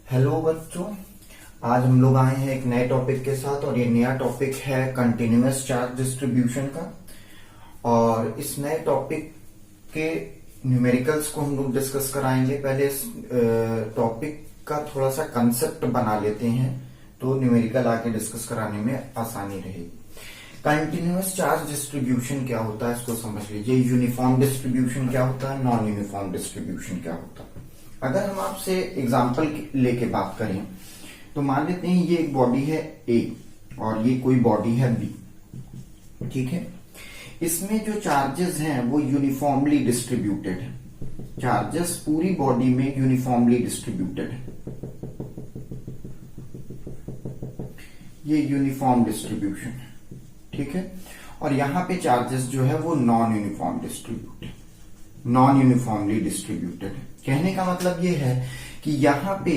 Hello बच्चों। आज हम लोग आए हैं एक नए टॉपिक के साथ और ये नया टॉपिक है कंटिन्यूअस चार्ज डिस्ट्रीब्यूशन का। और इस नए टॉपिक के न्यूमेरिकल्स को हम लोग डिस्कस कराएंगे। पहले इस टॉपिक का थोड़ा सा कंसेप्ट बना लेते हैं तो न्यूमेरिकल आके डिस्कस कराने में आसानी रहेगी। कंटिन्यूअस चार्ज डिस्ट्रीब्यूशन क्या होता है इसको समझ लीजिए। यूनिफॉर्म डिस्ट्रीब्यूशन क्या होता है, नॉन यूनिफॉर्म डिस्ट्रीब्यूशन क्या होता है। अगर हम आपसे एग्जाम्पल लेके बात करें तो मान लेते हैं ये एक बॉडी है ए और ये कोई बॉडी है बी, ठीक है। इसमें जो चार्जेस हैं वो यूनिफॉर्मली डिस्ट्रीब्यूटेड है। चार्जेस पूरी बॉडी में यूनिफॉर्मली डिस्ट्रीब्यूटेड है। ये यूनिफॉर्म डिस्ट्रीब्यूशन है, ठीक है। और यहां पे चार्जेस जो है वो नॉन यूनिफॉर्मली डिस्ट्रीब्यूटेड है। कहने का मतलब ये है कि यहाँ पे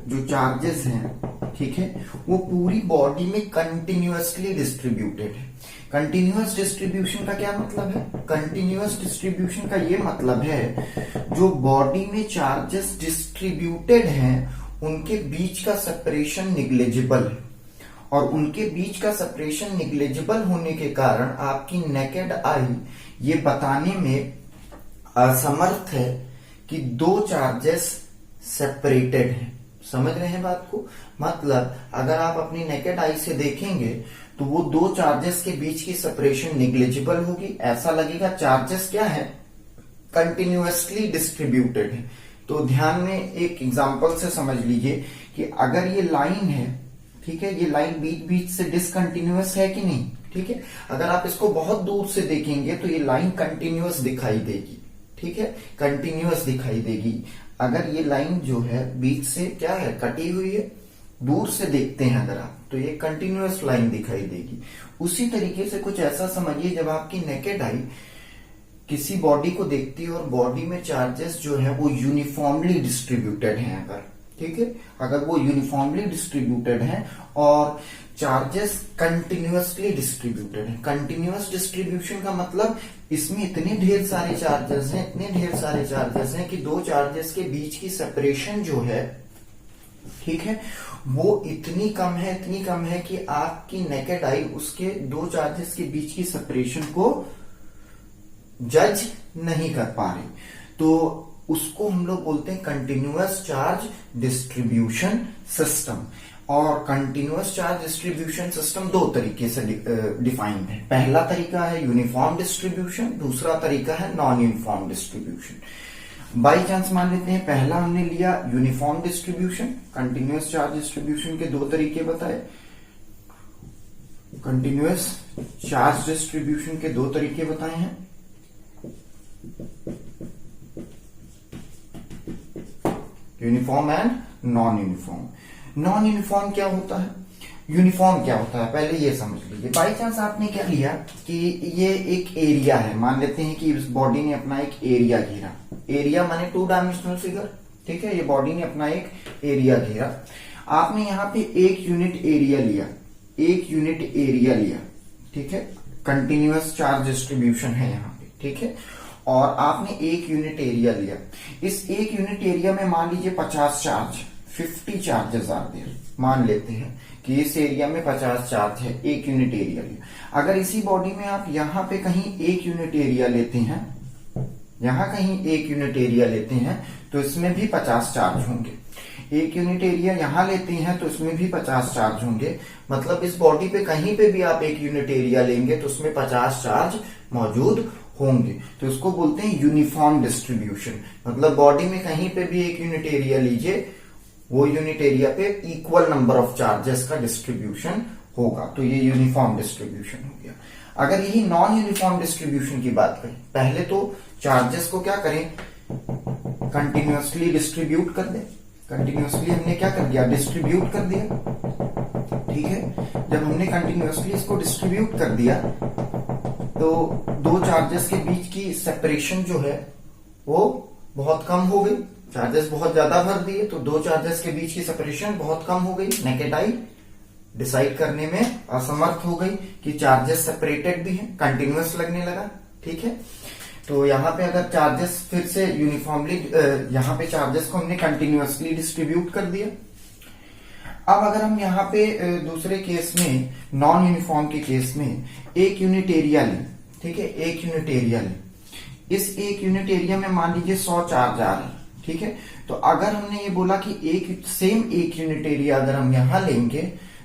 जो चार्जेस हैं, ठीक है, वो पूरी बॉडी में कंटिन्यूअसली डिस्ट्रीब्यूटेड है। कंटिन्यूअस डिस्ट्रीब्यूशन का क्या मतलब है? कंटिन्यूअस डिस्ट्रीब्यूशन का ये मतलब है जो बॉडी में चार्जेस डिस्ट्रीब्यूटेड हैं उनके बीच का सेपरेशन निग्लेजिबल है। और उनके बीच का सेपरेशन निग्लेजिबल होने के कारण आपकी नेकेड आई ये बताने में असमर्थ है कि दो चार्जेस सेपरेटेड हैं। समझ रहे हैं बात को? मतलब अगर आप अपनी नेकेड आई से देखेंगे तो वो दो चार्जेस के बीच की सेपरेशन निग्लिजिबल होगी। ऐसा लगेगा चार्जेस क्या है, कंटिन्यूअसली डिस्ट्रीब्यूटेड है। तो ध्यान में एक एग्जांपल से समझ लीजिए कि अगर ये लाइन है, ठीक है, ये लाइन बीच बीच से डिसकंटिन्यूअस है कि नहीं, ठीक है। अगर आप इसको बहुत दूर से देखेंगे तो ये लाइन कंटिन्यूअस दिखाई देगी, ठीक है, कंटिन्यूअस दिखाई देगी। अगर ये लाइन जो है बीच से क्या है, कटी हुई है, दूर से देखते हैं अगर आप तो ये कंटिन्यूअस लाइन दिखाई देगी। उसी तरीके से कुछ ऐसा समझिए जब आपकी नेकेड आई किसी बॉडी को देखती है और बॉडी में चार्जेस जो है वो यूनिफॉर्मली डिस्ट्रीब्यूटेड हैं, अगर, ठीक है, अगर वो यूनिफॉर्मली डिस्ट्रीब्यूटेड हैं और चार्जेस कंटिन्यूअसली डिस्ट्रीब्यूटेड है। कंटिन्यूअस डिस्ट्रीब्यूशन का मतलब इसमें इतने ढेर सारे चार्जेस हैं कि दो चार्जेस के बीच की सेपरेशन जो है, ठीक है, वो इतनी कम है कि आपकी नेकेड आई उसके दो चार्जेस के बीच की सेपरेशन को जज नहीं कर पा रही। तो उसको हम लोग बोलते हैं कंटिन्यूअस चार्ज डिस्ट्रीब्यूशन सिस्टम। और कंटिन्यूअस चार्ज डिस्ट्रीब्यूशन सिस्टम दो तरीके से डिफाइंड है। पहला तरीका है यूनिफॉर्म डिस्ट्रीब्यूशन, दूसरा तरीका है non uniform distribution. By chance मान लेते हैं पहला हमने लिया uniform distribution. Continuous charge distribution के दो तरीके बताए। कंटिन्यूअस चार्ज डिस्ट्रीब्यूशन के दो तरीके बताए हैं, uniform and non uniform. Non uniform क्या होता है, यूनिफॉर्म क्या होता है, पहले ये समझ लीजिए। बाई चांस आपने क्या लिया कि ये एक एरिया है, मान लेते हैं कि इस बॉडी ने अपना एक एरिया घेरा। एरिया माने 2 डायमेंशनल फिगर, ठीक है। ये बॉडी ने अपना एक एरिया घेरा। आपने यहाँ पे एक यूनिट एरिया लिया, ठीक है। कंटिन्यूअस चार्ज डिस्ट्रीब्यूशन है यहाँ पे, ठीक है। और आपने एक यूनिट एरिया लिया। इस एक यूनिट एरिया में मान लीजिए 50 चार्जेस आर देयर। मान लेते हैं कि इस एरिया में 50 चार्ज है, एक यूनिट एरिया लिया। अगर इसी बॉडी में आप यहां पे कहीं एक यूनिट एरिया लेते हैं, तो इसमें भी 50 चार्ज होंगे। एक यूनिट एरिया यहां लेते हैं तो इसमें भी 50 चार्ज होंगे। मतलब इस बॉडी पे कहीं पे भी आप एक यूनिट एरिया लेंगे तो उसमें 50 चार्ज मौजूद होंगे। तो इसको बोलते हैं यूनिफॉर्म डिस्ट्रीब्यूशन। मतलब बॉडी में कहीं पे भी एक यूनिट एरिया लीजिए, वो यूनिट एरिया पे इक्वल नंबर ऑफ चार्जेस का डिस्ट्रीब्यूशन होगा। तो ये यूनिफॉर्म डिस्ट्रीब्यूशन हो गया। अगर यही नॉन यूनिफॉर्म डिस्ट्रीब्यूशन की बात करें, पहले तो चार्जेस को क्या करें, कंटिन्यूअसली डिस्ट्रीब्यूट कर दें। कंटिन्यूअसली हमने क्या कर दिया, डिस्ट्रीब्यूट कर दिया, ठीक है। जब हमने कंटिन्यूअसली इसको डिस्ट्रीब्यूट कर दिया तो दो चार्जेस के बीच की सेपरेशन जो है वो बहुत कम हो गई। चार्जेस बहुत ज्यादा भर दिए तो दो चार्जेस के बीच की सेपरेशन बहुत कम हो गई। नेकेड आई डिसाइड करने में असमर्थ हो गई कि चार्जेस सेपरेटेड भी हैं, कंटिन्यूअस लगने लगा, ठीक है। तो यहाँ पे अगर चार्जेस फिर से यूनिफॉर्मली, यहाँ पे चार्जेस को हमने कंटिन्यूअसली डिस्ट्रीब्यूट कर दिया, अब अगर हम यहाँ पे दूसरे केस में, नॉन यूनिफॉर्म के केस में एक यूनिट एरिया लें, ठीक है, एक यूनिट एरिया लें, इस एक यूनिट एरिया में मान लीजिए 100 चार्ज आ रहे हैं, ठीक है। तो अगर हमने ये बोला कि एक एक यूनिट एरिया अगर हम यहां लेंगे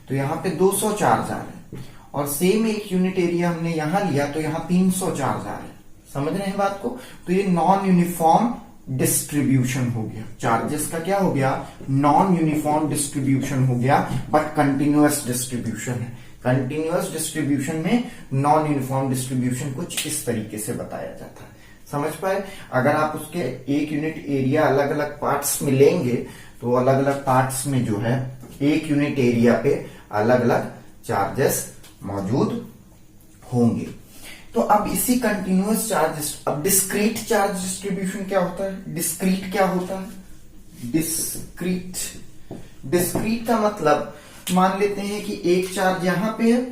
तो यहाँ पे 200 चार्ज आ रहे हैं, और सेम एक यूनिट एरिया हमने यहां लिया तो यहाँ 300 चार्ज आ रहे हैं। समझ रहे हैं बात को? तो ये नॉन यूनिफॉर्म डिस्ट्रीब्यूशन हो गया, चार्जेस का क्या हो गया, नॉन यूनिफॉर्म डिस्ट्रीब्यूशन हो गया, बट कंटिन्यूअस डिस्ट्रीब्यूशन है। कंटिन्यूअस डिस्ट्रीब्यूशन में नॉन यूनिफॉर्म डिस्ट्रीब्यूशन कुछ इस तरीके से बताया जाता है। समझ पाए? अगर आप उसके एक यूनिट एरिया अलग अलग पार्ट्स में लेंगे तो अलग अलग पार्ट्स में जो है एक यूनिट एरिया पे अलग अलग चार्जेस मौजूद होंगे। तो अब इसी कंटिन्यूअस चार्ज, अब डिस्क्रीट चार्ज डिस्ट्रीब्यूशन क्या होता है? डिस्क्रीट क्या होता है? डिस्क्रीट का मतलब, मान लेते हैं कि एक चार्ज यहां पे है,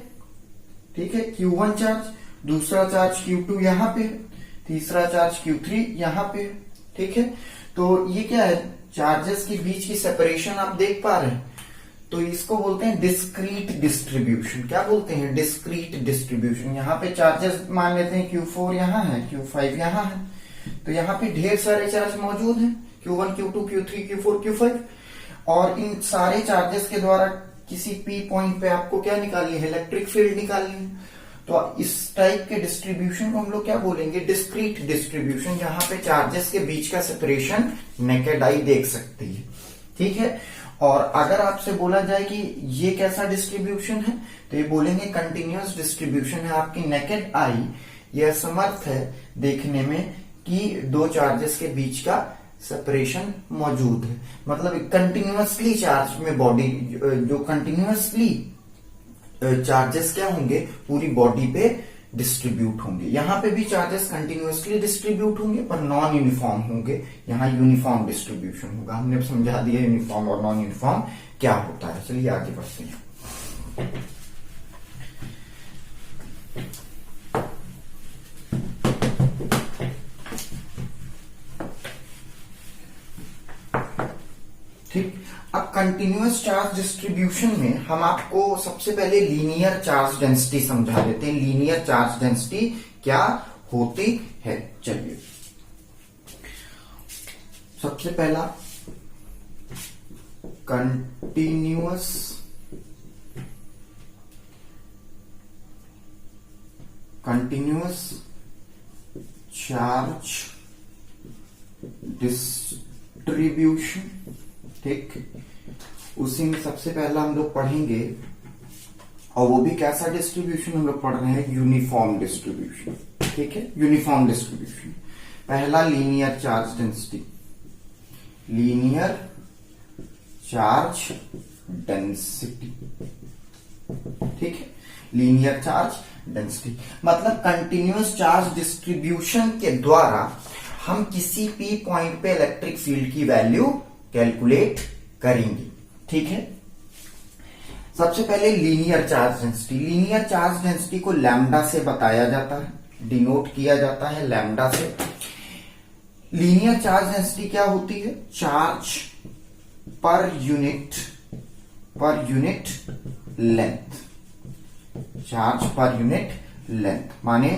ठीक है, Q1 चार्ज, दूसरा चार्ज Q2 यहां पे है, तीसरा चार्ज Q3 यहां पे है, ठीक है। तो ये क्या है, चार्जेस के बीच की सेपरेशन आप देख पा रहे हैं, तो इसको बोलते हैं डिस्क्रीट डिस्ट्रीब्यूशन। क्या बोलते हैं? Discrete distribution. यहाँ पे चार्जेस मान लेते हैं Q4 यहाँ है, Q5 यहाँ है, तो यहाँ पे ढेर सारे चार्ज मौजूद हैं, Q1 Q2 Q3 Q4 Q5, और इन सारे चार्जेस के द्वारा किसी P पॉइंट पे आपको क्या निकालनी है, इलेक्ट्रिक फील्ड निकालनी है। तो इस टाइप के डिस्ट्रीब्यूशन को हम लोग क्या बोलेंगे, डिस्क्रीट डिस्ट्रीब्यूशन, जहां पे चार्जेस के बीच का सेपरेशन नेकेड आई देख सकती है, ठीक है। और अगर आपसे बोला जाए कि ये कैसा डिस्ट्रीब्यूशन है, तो ये बोलेंगे कंटिन्यूअस डिस्ट्रीब्यूशन है। आपकी नेकेड आई ये असमर्थ है देखने में कि दो चार्जेस के बीच का सेपरेशन मौजूद है। मतलब कंटिन्यूअसली चार्ज में बॉडी, जो कंटिन्यूअसली चार्जेस क्या होंगे, पूरी बॉडी पे डिस्ट्रीब्यूट होंगे। यहां पे भी चार्जेस कंटिन्यूअसली डिस्ट्रीब्यूट होंगे पर नॉन यूनिफॉर्म होंगे, यहां यूनिफॉर्म डिस्ट्रीब्यूशन होगा। हमने समझा दिया यूनिफॉर्म और नॉन यूनिफॉर्म क्या होता है। चलिए आगे बढ़ते हैं। ठीक, अब कंटिन्यूअस चार्ज डिस्ट्रीब्यूशन में हम आपको सबसे पहले लीनियर चार्ज डेंसिटी समझा देते हैं। लीनियर चार्ज डेंसिटी क्या होती है? चलिए, सबसे पहला कंटिन्यूअस चार्ज डिस्ट्रीब्यूशन, ठीक, उसी में सबसे पहला हम लोग पढ़ेंगे, और वो भी कैसा डिस्ट्रीब्यूशन हम लोग पढ़ रहे हैं, यूनिफॉर्म डिस्ट्रीब्यूशन, ठीक है। यूनिफॉर्म डिस्ट्रीब्यूशन, पहला linear charge density, linear charge density, ठीक है, लीनियर चार्ज डेंसिटी मतलब कंटिन्यूअस चार्ज डिस्ट्रीब्यूशन के द्वारा हम किसी P पॉइंट पे इलेक्ट्रिक फील्ड की वैल्यू कैलकुलेट करेंगे, ठीक है। सबसे पहले linear charge density. Linear charge density को लैम्डा से बताया जाता है, डिनोट किया जाता है लैम्डा से। लीनियर चार्ज डेंसिटी क्या होती है? Charge per unit length, charge per unit length माने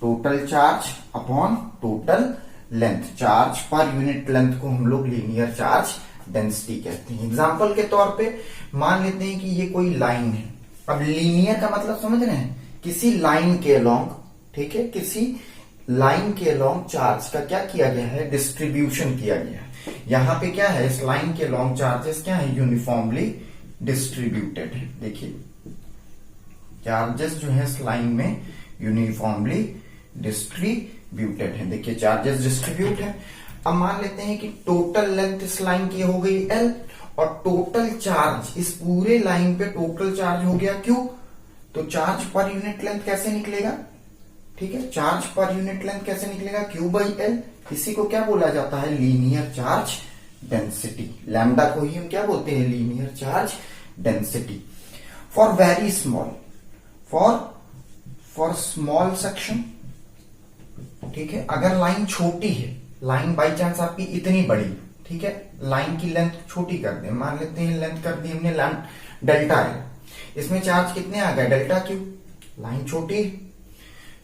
total charge upon total length. Charge per unit length को हम लोग लीनियर चार्ज डेंसिटी कहते हैं। एग्जांपल के तौर पे मान लेते हैं कि ये कोई लाइन है। अब लीनियर का मतलब समझ रहे हैं, किसी लाइन के अलोंग, ठीक है, किसी लाइन के अलोंग चार्ज का क्या किया गया है, डिस्ट्रीब्यूशन किया गया है। यहां पे क्या है, इस लाइन के अलोंग चार्जेस क्या है, यूनिफॉर्मली डिस्ट्रीब्यूटेड है। देखिए चार्जेस जो है इस लाइन में यूनिफॉर्मली डिस्ट्रीब्यूटेड है। देखिए चार्जेस डिस्ट्रीब्यूट है। अब मान लेते हैं कि टोटल लेंथ इस लाइन की हो गई L, और टोटल चार्ज इस पूरे लाइन पे टोटल चार्ज हो गया Q। तो चार्ज पर यूनिट लेंथ कैसे निकलेगा, ठीक है, चार्ज पर यूनिट लेंथ कैसे निकलेगा, Q बाई L। इसी को क्या बोला जाता है, लीनियर चार्ज डेंसिटी। लैम्डा को ही हम क्या बोलते हैं, linear charge density. For very small, for small section, ठीक है, अगर लाइन छोटी है, लाइन बाई चांस आपकी इतनी बड़ी, ठीक ठीक है, लाइन की लेंथ छोटी कर दे, मान लेते हैं लेंथ कर दी हमने डेल्टा है, इसमें चार्ज कितने आ गए डेल्टा क्यू, लाइन छोटी,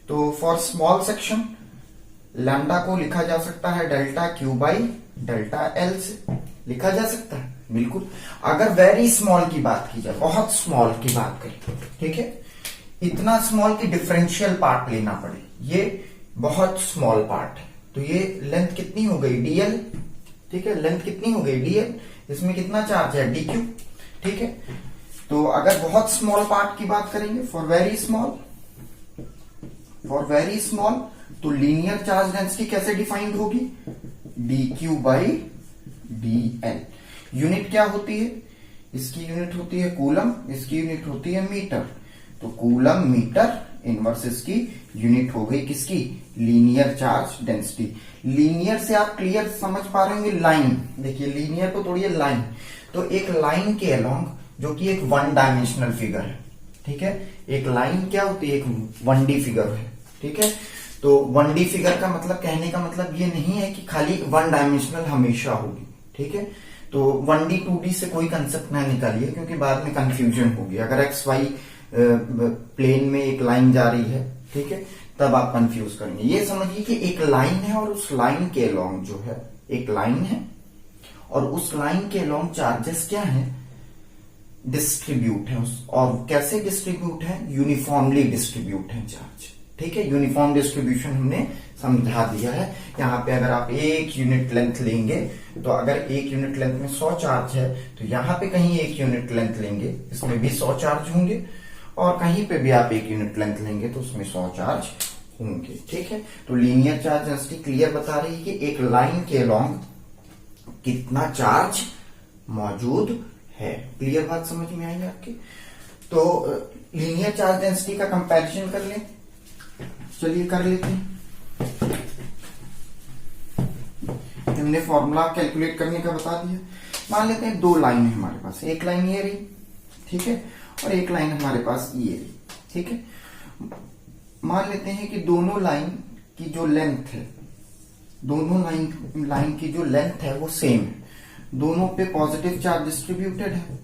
तो फॉर स्मॉल सेक्शन लैम्डा को लिखा जा सकता है delta Q by delta L से लिखा जा सकता है, बिल्कुल। अगर वेरी स्मॉल की बात की जाए, बहुत स्मॉल की बात करें, ठीक है, इतना स्मॉल की डिफरेंशियल पार्ट लेना पड़े, ये बहुत स्मॉल पार्ट है, तो ये लेंथ कितनी हो गई डीएल, ठीक है, लेंथ कितनी हो गई डीएल, इसमें कितना चार्ज है डीक्यू, ठीक है। तो अगर बहुत स्मॉल पार्ट की बात करेंगे, फॉर वेरी स्मॉल, तो लीनियर चार्ज डेंसिटी कैसे डिफाइंड होगी, dq बाई dl। यूनिट क्या होती है, इसकी यूनिट होती है कूलम, इसकी यूनिट होती है मीटर, तो कूलम मीटर इनवर्स इसकी यूनिट हो गई किसकी, लीनियर चार्ज डेंसिटी। लीनियर से आप क्लियर समझ पा रहे होंगे, लाइन देखिए, लीनियर को तोड़िए लाइन, तो एक लाइन के अलोंग, जो कि एक वन डायमेंशनल फिगर है, ठीक है, एक लाइन क्या होती है, एक 1D फिगर है, ठीक है। तो 1D फिगर का मतलब, कहने का मतलब ये नहीं है कि खाली वन डायमेंशनल हमेशा होगी, ठीक है। तो 1D 2D से कोई कंसेप्ट ना निकालिए, क्योंकि बाद में कंफ्यूजन होगी। अगर एक्स वाई प्लेन में एक लाइन जा रही है, ठीक है, तब आप कंफ्यूज करेंगे। ये समझिए कि एक लाइन है और उस लाइन के अलोंग जो है, एक लाइन है और उस लाइन के अलोंग चार्जेस क्या है, डिस्ट्रीब्यूट है, और कैसे डिस्ट्रीब्यूट है, यूनिफॉर्मली डिस्ट्रीब्यूट है चार्ज, ठीक है। यूनिफॉर्म डिस्ट्रीब्यूशन हमने समझा दिया है। यहाँ पे अगर आप एक यूनिट लेंथ लेंगे, तो अगर एक यूनिट लेंथ में 100 चार्ज है, तो यहाँ पे कहीं एक यूनिट लेंथ लेंगे, इसमें भी 100 चार्ज होंगे, और कहीं पे भी आप एक यूनिट लेंथ लेंगे तो उसमें 100 चार्ज होंगे, ठीक है। तो लीनियर चार्ज डेंसिटी क्लियर बता रही है कि एक लाइन के अलोंग कितना चार्ज मौजूद है। क्लियर बात समझ में आई आपकी। तो लीनियर चार्ज डेंसिटी का कंपैरिजन कर लें, चलिए कर लेते हैं। हमने फॉर्मूला कैलकुलेट करने का बता दिया। मान लेते हैं दो लाइन है हमारे पास, एक लाइन ये रही, ठीक है, और एक लाइन हमारे पास ये रही, ठीक है। मान लेते हैं कि दोनों लाइन की जो लेंथ है, दोनों लाइन की जो लेंथ है वो सेम है, दोनों पे पॉजिटिव चार्ज डिस्ट्रीब्यूटेड है,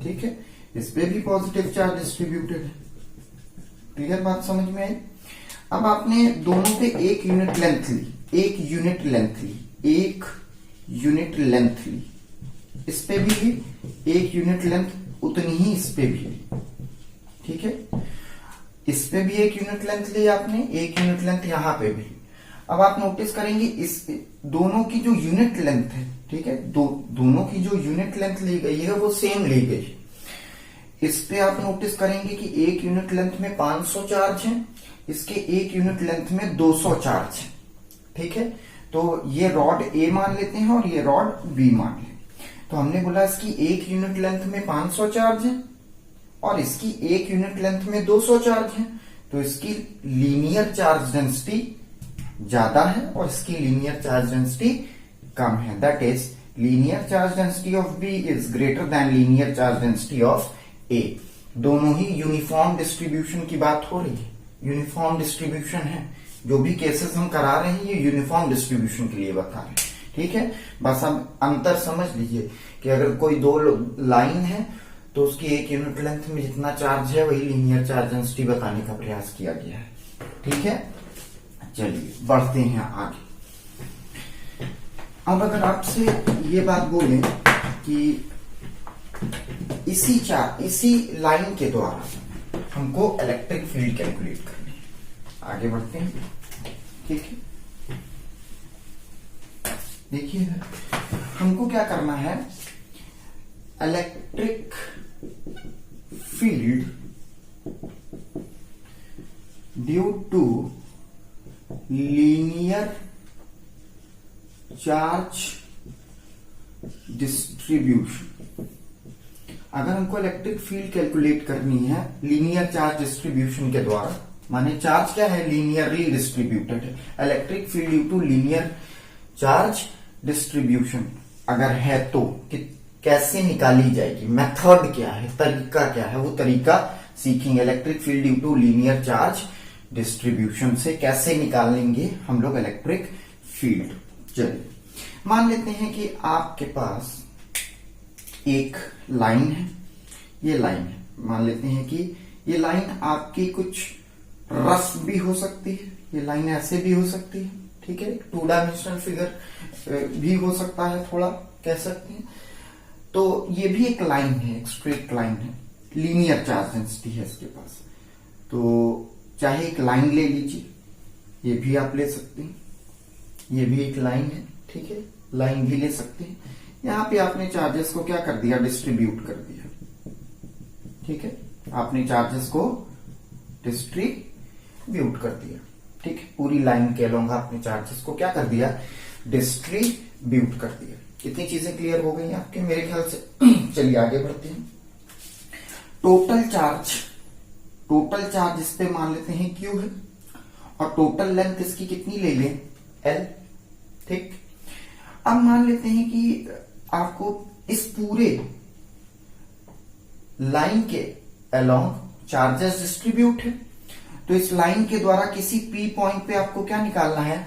ठीक है, इस पे भी पॉजिटिव चार्ज डिस्ट्रीब्यूटेड है। क्लियर बात समझ में आई। अब आपने दोनों पे एक यूनिट लेंथ ली, एक यूनिट लेंथ ली, इस पे भी ली एक यूनिट लेंथ, उतनी ही इस पे भी ली, ठीक है। इस पे भी एक यूनिट लेंथ ली आपने, एक यूनिट लेंथ यहां पे भी। अब आप नोटिस करेंगे इस दोनों की जो यूनिट लेंथ है, ठीक है, दोनों की जो यूनिट लेंथ ली गई है वो सेम ली गई। इस पे आप नोटिस करेंगे कि एक यूनिट लेंथ में 500 चार्ज है, इसके एक यूनिट लेंथ में 200 चार्ज है, ठीक है। तो ये रॉड ए मान लेते हैं और ये रॉड बी मान लेते हैं। तो हमने बोला इसकी एक यूनिट लेंथ में 500 चार्ज है और इसकी एक यूनिट लेंथ में 200 चार्ज है, तो इसकी लीनियर चार्ज डेंसिटी ज्यादा है और इसकी लीनियर चार्ज डेंसिटी कम है। That is linear charge density of B is greater than linear charge density of A. दोनों ही यूनिफॉर्म डिस्ट्रीब्यूशन की बात हो रही है, यूनिफॉर्म डिस्ट्रीब्यूशन है। जो भी केसेस हम करा रहे हैं ये यूनिफॉर्म डिस्ट्रीब्यूशन के लिए बता रहे हैं, ठीक है। बस अब अंतर समझ लीजिए कि अगर कोई दो लाइन है तो उसकी एक यूनिट लेंथ में जितना चार्ज है वही लीनियर चार्ज डेंसिटी बताने का प्रयास किया गया है, ठीक है। चलिए बढ़ते हैं आगे। अब अगर आपसे ये बात बोले कि इसी लाइन के द्वारा हमको इलेक्ट्रिक फील्ड कैलकुलेट करनी है, आगे बढ़ते हैं, ठीक है। देखिए हमको क्या करना है, electric field due to linear charge distribution. अगर हमको इलेक्ट्रिक फील्ड कैलकुलेट करनी है लीनियर चार्ज डिस्ट्रीब्यूशन के द्वारा, माने चार्ज क्या है, लीनियरली डिस्ट्रीब्यूटेड है, electric field due to linear charge distribution अगर है तो कैसे निकाली जाएगी, मेथड क्या है, तरीका क्या है, वो तरीका सीखेंगे। Electric field due to linear charge distribution से कैसे निकालेंगे हम लोग इलेक्ट्रिक फील्ड। चलिए मान लेते हैं कि आपके पास एक लाइन है, ये लाइन है, मान लेते हैं कि ये लाइन आपकी कुछ रफ भी हो सकती है, ये लाइन ऐसे भी हो सकती है, ठीक है, 2 डायमेंशनल फिगर भी हो सकता है, थोड़ा कह सकते हैं। तो ये भी एक लाइन है, एक स्ट्रेट लाइन है, लीनियर चार्ज डेंसिटी है इसके पास। तो चाहे एक लाइन ले लीजिए, ये भी आप ले सकते हैं, ये भी एक लाइन है, ठीक है, लाइन भी ले सकते हैं। यहां पे आपने चार्जेस को क्या कर दिया, डिस्ट्रीब्यूट कर दिया, ठीक है, आपने चार्जेस को डिस्ट्रीब्यूट कर दिया, ठीक है, पूरी लाइन के अलोंग आपने चार्जेस को क्या कर दिया, डिस्ट्रीब्यूट कर दिया। कितनी चीजें क्लियर हो गई आपके मेरे ख्याल से। चलिए आगे बढ़ते हैं। टोटल चार्ज इस पे मान लेते हैं Q है, और टोटल लेंथ इसकी कितनी ले लें, L, ठीक। अब मान लेते हैं कि आपको इस पूरे लाइन के अलोंग चार्जेस डिस्ट्रीब्यूट है, तो इस लाइन के द्वारा किसी P पॉइंट पे आपको क्या निकालना है,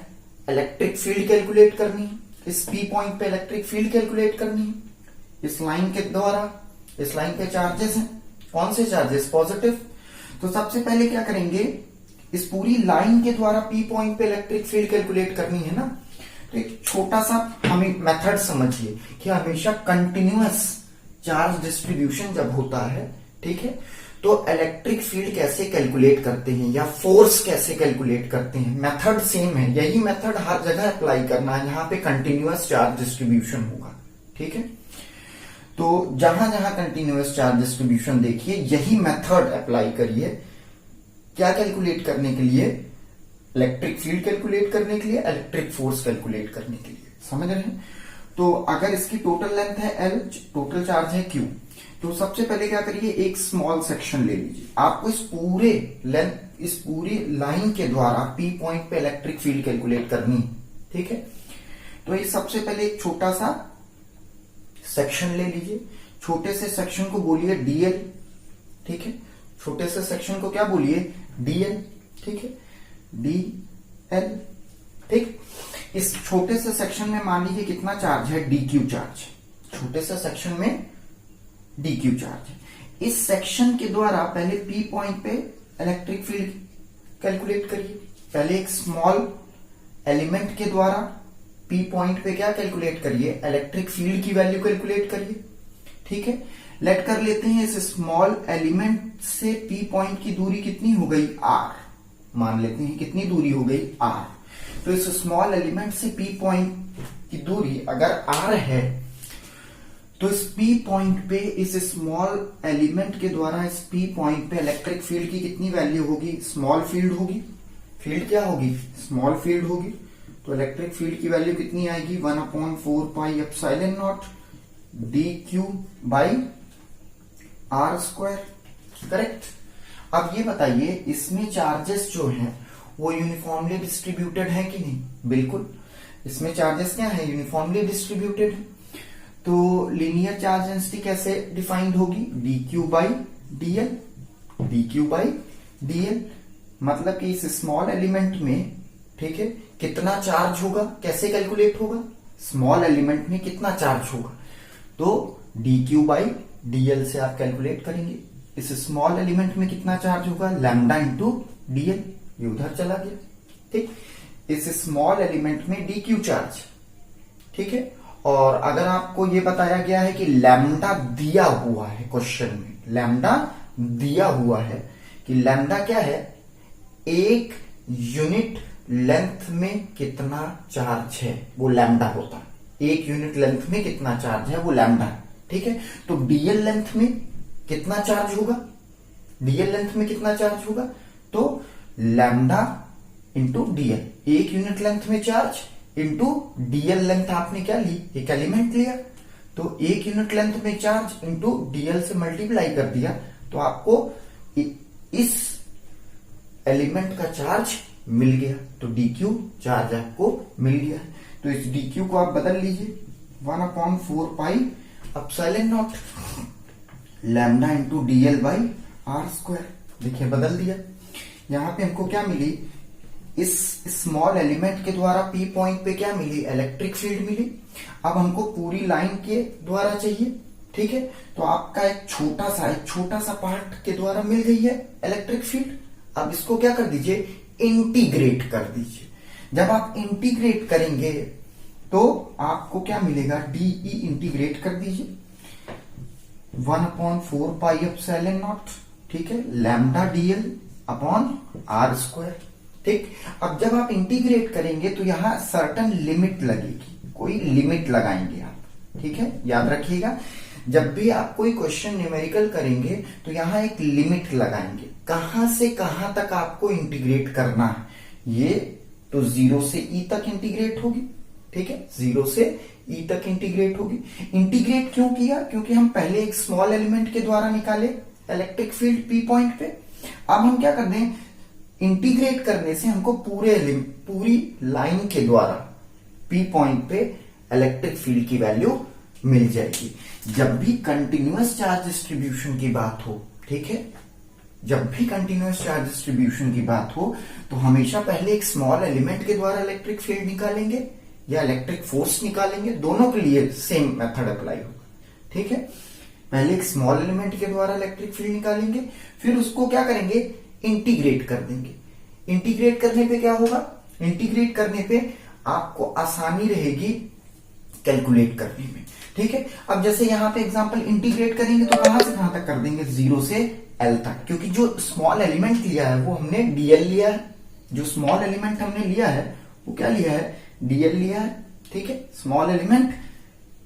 इलेक्ट्रिक फील्ड कैलकुलेट करनी है। इस P पॉइंट पे इलेक्ट्रिक फील्ड कैलकुलेट करनी है इस लाइन के द्वारा। इस लाइन पे चार्जेस हैं, कौन से चार्जेस, पॉजिटिव। तो सबसे पहले क्या करेंगे, इस पूरी लाइन के द्वारा P पॉइंट पे इलेक्ट्रिक फील्ड कैलकुलेट करनी है ना। तो एक छोटा सा हमें मेथड समझिए कि हमेशा कंटिन्यूअस चार्ज डिस्ट्रीब्यूशन जब होता है, ठीक है, तो इलेक्ट्रिक फील्ड कैसे कैलकुलेट करते हैं या फोर्स कैसे कैलकुलेट करते हैं, मेथड सेम है। यही मेथड हर जगह अप्लाई करना है, यहां पे कंटिन्यूअस चार्ज डिस्ट्रीब्यूशन होगा, ठीक है। तो जहां जहां कंटिन्यूअस चार्ज डिस्ट्रीब्यूशन देखिए, यही मेथड अप्लाई करिए। क्या कैलकुलेट करने के लिए, इलेक्ट्रिक फील्ड कैलकुलेट करने के लिए, इलेक्ट्रिक फोर्स कैलकुलेट करने के लिए, समझ रहे हैं। तो अगर इसकी टोटल लेंथ है L, टोटल चार्ज है Q, तो सबसे पहले क्या करिए, एक स्मॉल सेक्शन ले लीजिए। आपको इस पूरे लेंथ, इस पूरी लाइन के द्वारा P पॉइंट पे इलेक्ट्रिक फील्ड कैलकुलेट करनी, ठीक है। तो ये सबसे पहले एक छोटा सा सेक्शन ले लीजिए, छोटे से सेक्शन को बोलिए DL, ठीक है, छोटे से सेक्शन को क्या बोलिए, DL, ठीक है, DL, ठीक। इस छोटे से सेक्शन में मान लीजिए कितना चार्ज है, DQ चार्ज, छोटे से सेक्शन में DQ चार्ज है। इस सेक्शन के द्वारा पहले P पॉइंट पे इलेक्ट्रिक फील्ड कैलकुलेट करिए। पहले एक स्मॉल एलिमेंट के द्वारा P पॉइंट पे क्या कैलकुलेट करिए, इलेक्ट्रिक फील्ड की वैल्यू कैलकुलेट करिए, ठीक है। लेट कर लेते हैं इस स्मॉल एलिमेंट से P पॉइंट की दूरी कितनी हो गई, R, मान लेते हैं कितनी दूरी हो गई, R। तो इस स्मॉल एलिमेंट से P पॉइंट की दूरी अगर R है, तो इस P पॉइंट पे इस स्मॉल एलिमेंट के द्वारा इस P पॉइंट पे इलेक्ट्रिक फील्ड की कितनी वैल्यू होगी, स्मॉल फील्ड होगी। फील्ड क्या होगी, स्मॉल फील्ड होगी। तो इलेक्ट्रिक फील्ड की वैल्यू कितनी आएगी, 1/4 pi epsilon naught DQ by R², correct. अब ये बताइए, इसमें चार्जेस जो हैं वो यूनिफॉर्मली डिस्ट्रीब्यूटेड है कि नहीं, बिल्कुल। इसमें चार्जेस क्या है, यूनिफॉर्मली डिस्ट्रीब्यूटेड है। तो लीनियर चार्ज डेंसिटी कैसे डिफाइंड होगी, DQ by DL, DQ by DL, मतलब कि इस स्मॉल एलिमेंट में, ठीक है, कितना चार्ज होगा, कैसे कैलकुलेट होगा, स्मॉल एलिमेंट में कितना चार्ज होगा, तो DQ बाई DL से आप कैलकुलेट करेंगे। इस स्मॉल एलिमेंट में कितना चार्ज होगा, लैम्डा इंटू DL, ये उधर चला गया, ठीक। इस स्मॉल एलिमेंट में DQ चार्ज, ठीक है। और अगर आपको ये बताया गया है कि लैम्डा दिया हुआ है, क्वेश्चन में लैम्डा दिया हुआ है कि लैम्डा क्या है, एक यूनिट लेंथ में कितना चार्ज है, वो लैम्डा होता है। एक यूनिट लेंथ में कितना चार्ज है, वो लैम्डा है, ठीक है। तो DL लेंथ में कितना चार्ज होगा, DL लेंथ में कितना चार्ज होगा, तो लैम्डा इंटू DL, एक यूनिट लेंथ में चार्ज इंटू DL लेंथ आपने क्या ली, एक एलिमेंट लिया, तो एक यूनिट लेंथ में चार्ज इंटू DL से मल्टीप्लाई कर दिया, तो आपको इस एलिमेंट का चार्ज मिल गया। तो DQ चार्ज आपको मिल गया। तो इस DQ को आप बदल लीजिए, 1/4 pi epsilon naught lambda into DL by R²। देखिए बदल दिया। यहां पे हमको क्या मिली, इस स्मॉल एलिमेंट के द्वारा पी पॉइंट पे क्या मिली, इलेक्ट्रिक फील्ड मिली। अब हमको पूरी लाइन के द्वारा चाहिए, ठीक है, तो आपका एक छोटा सा पार्ट के द्वारा मिल गई है इलेक्ट्रिक फील्ड। अब इसको क्या कर दीजिए, इंटीग्रेट कर दीजिए। जब आप इंटीग्रेट करेंगे तो आपको क्या मिलेगा, डीई इंटीग्रेट कर दीजिए 1/4 पाई एप्सिलॉन नॉट, ठीक है, lambda dl upon R square. ठीक, अब जब आप इंटीग्रेट करेंगे तो यहां सर्टन लिमिट लगेगी, कोई लिमिट लगाएंगे आप, ठीक है, याद रखिएगा। जब भी आप कोई क्वेश्चन न्यूमेरिकल करेंगे तो यहां एक लिमिट लगाएंगे, कहां से कहां तक आपको इंटीग्रेट करना है। ये तो 0 से ई तक इंटीग्रेट होगी, ठीक है, 0 से ई तक इंटीग्रेट होगी। इंटीग्रेट क्यों किया, क्योंकि हम पहले एक स्मॉल एलिमेंट के द्वारा निकाले इलेक्ट्रिक फील्ड पी पॉइंट पे। अब हम क्या कर दें, इंटीग्रेट करने से हमको पूरी लाइन के द्वारा पी पॉइंट पे इलेक्ट्रिक फील्ड की वैल्यू मिल जाएगी। जब भी कंटिन्यूअस चार्ज डिस्ट्रीब्यूशन की बात हो, ठीक है, जब भी कंटिन्यूअस चार्ज डिस्ट्रीब्यूशन की बात हो तो हमेशा पहले एक स्मॉल एलिमेंट के द्वारा इलेक्ट्रिक फील्ड निकालेंगे या इलेक्ट्रिक फोर्स निकालेंगे, दोनों के लिए सेम मेथड अप्लाई होगा, ठीक है। पहले एक स्मॉल एलिमेंट के द्वारा इलेक्ट्रिक फील्ड निकालेंगे, फिर उसको क्या करेंगे, इंटीग्रेट कर देंगे। इंटीग्रेट करने पे क्या होगा, इंटीग्रेट करने पे आपको आसानी रहेगी कैलकुलेट करने में, ठीक है। अब जैसे यहां पे एग्जांपल इंटीग्रेट करेंगे तो कहां से कहां तक कर देंगे, 0 से एल तक, क्योंकि जो स्मॉल एलिमेंट लिया है वो हमने डीएल लिया है। जो स्मॉल एलिमेंट हमने लिया है वो क्या लिया है, डीएल लिया है, ठीक है, स्मॉल एलिमेंट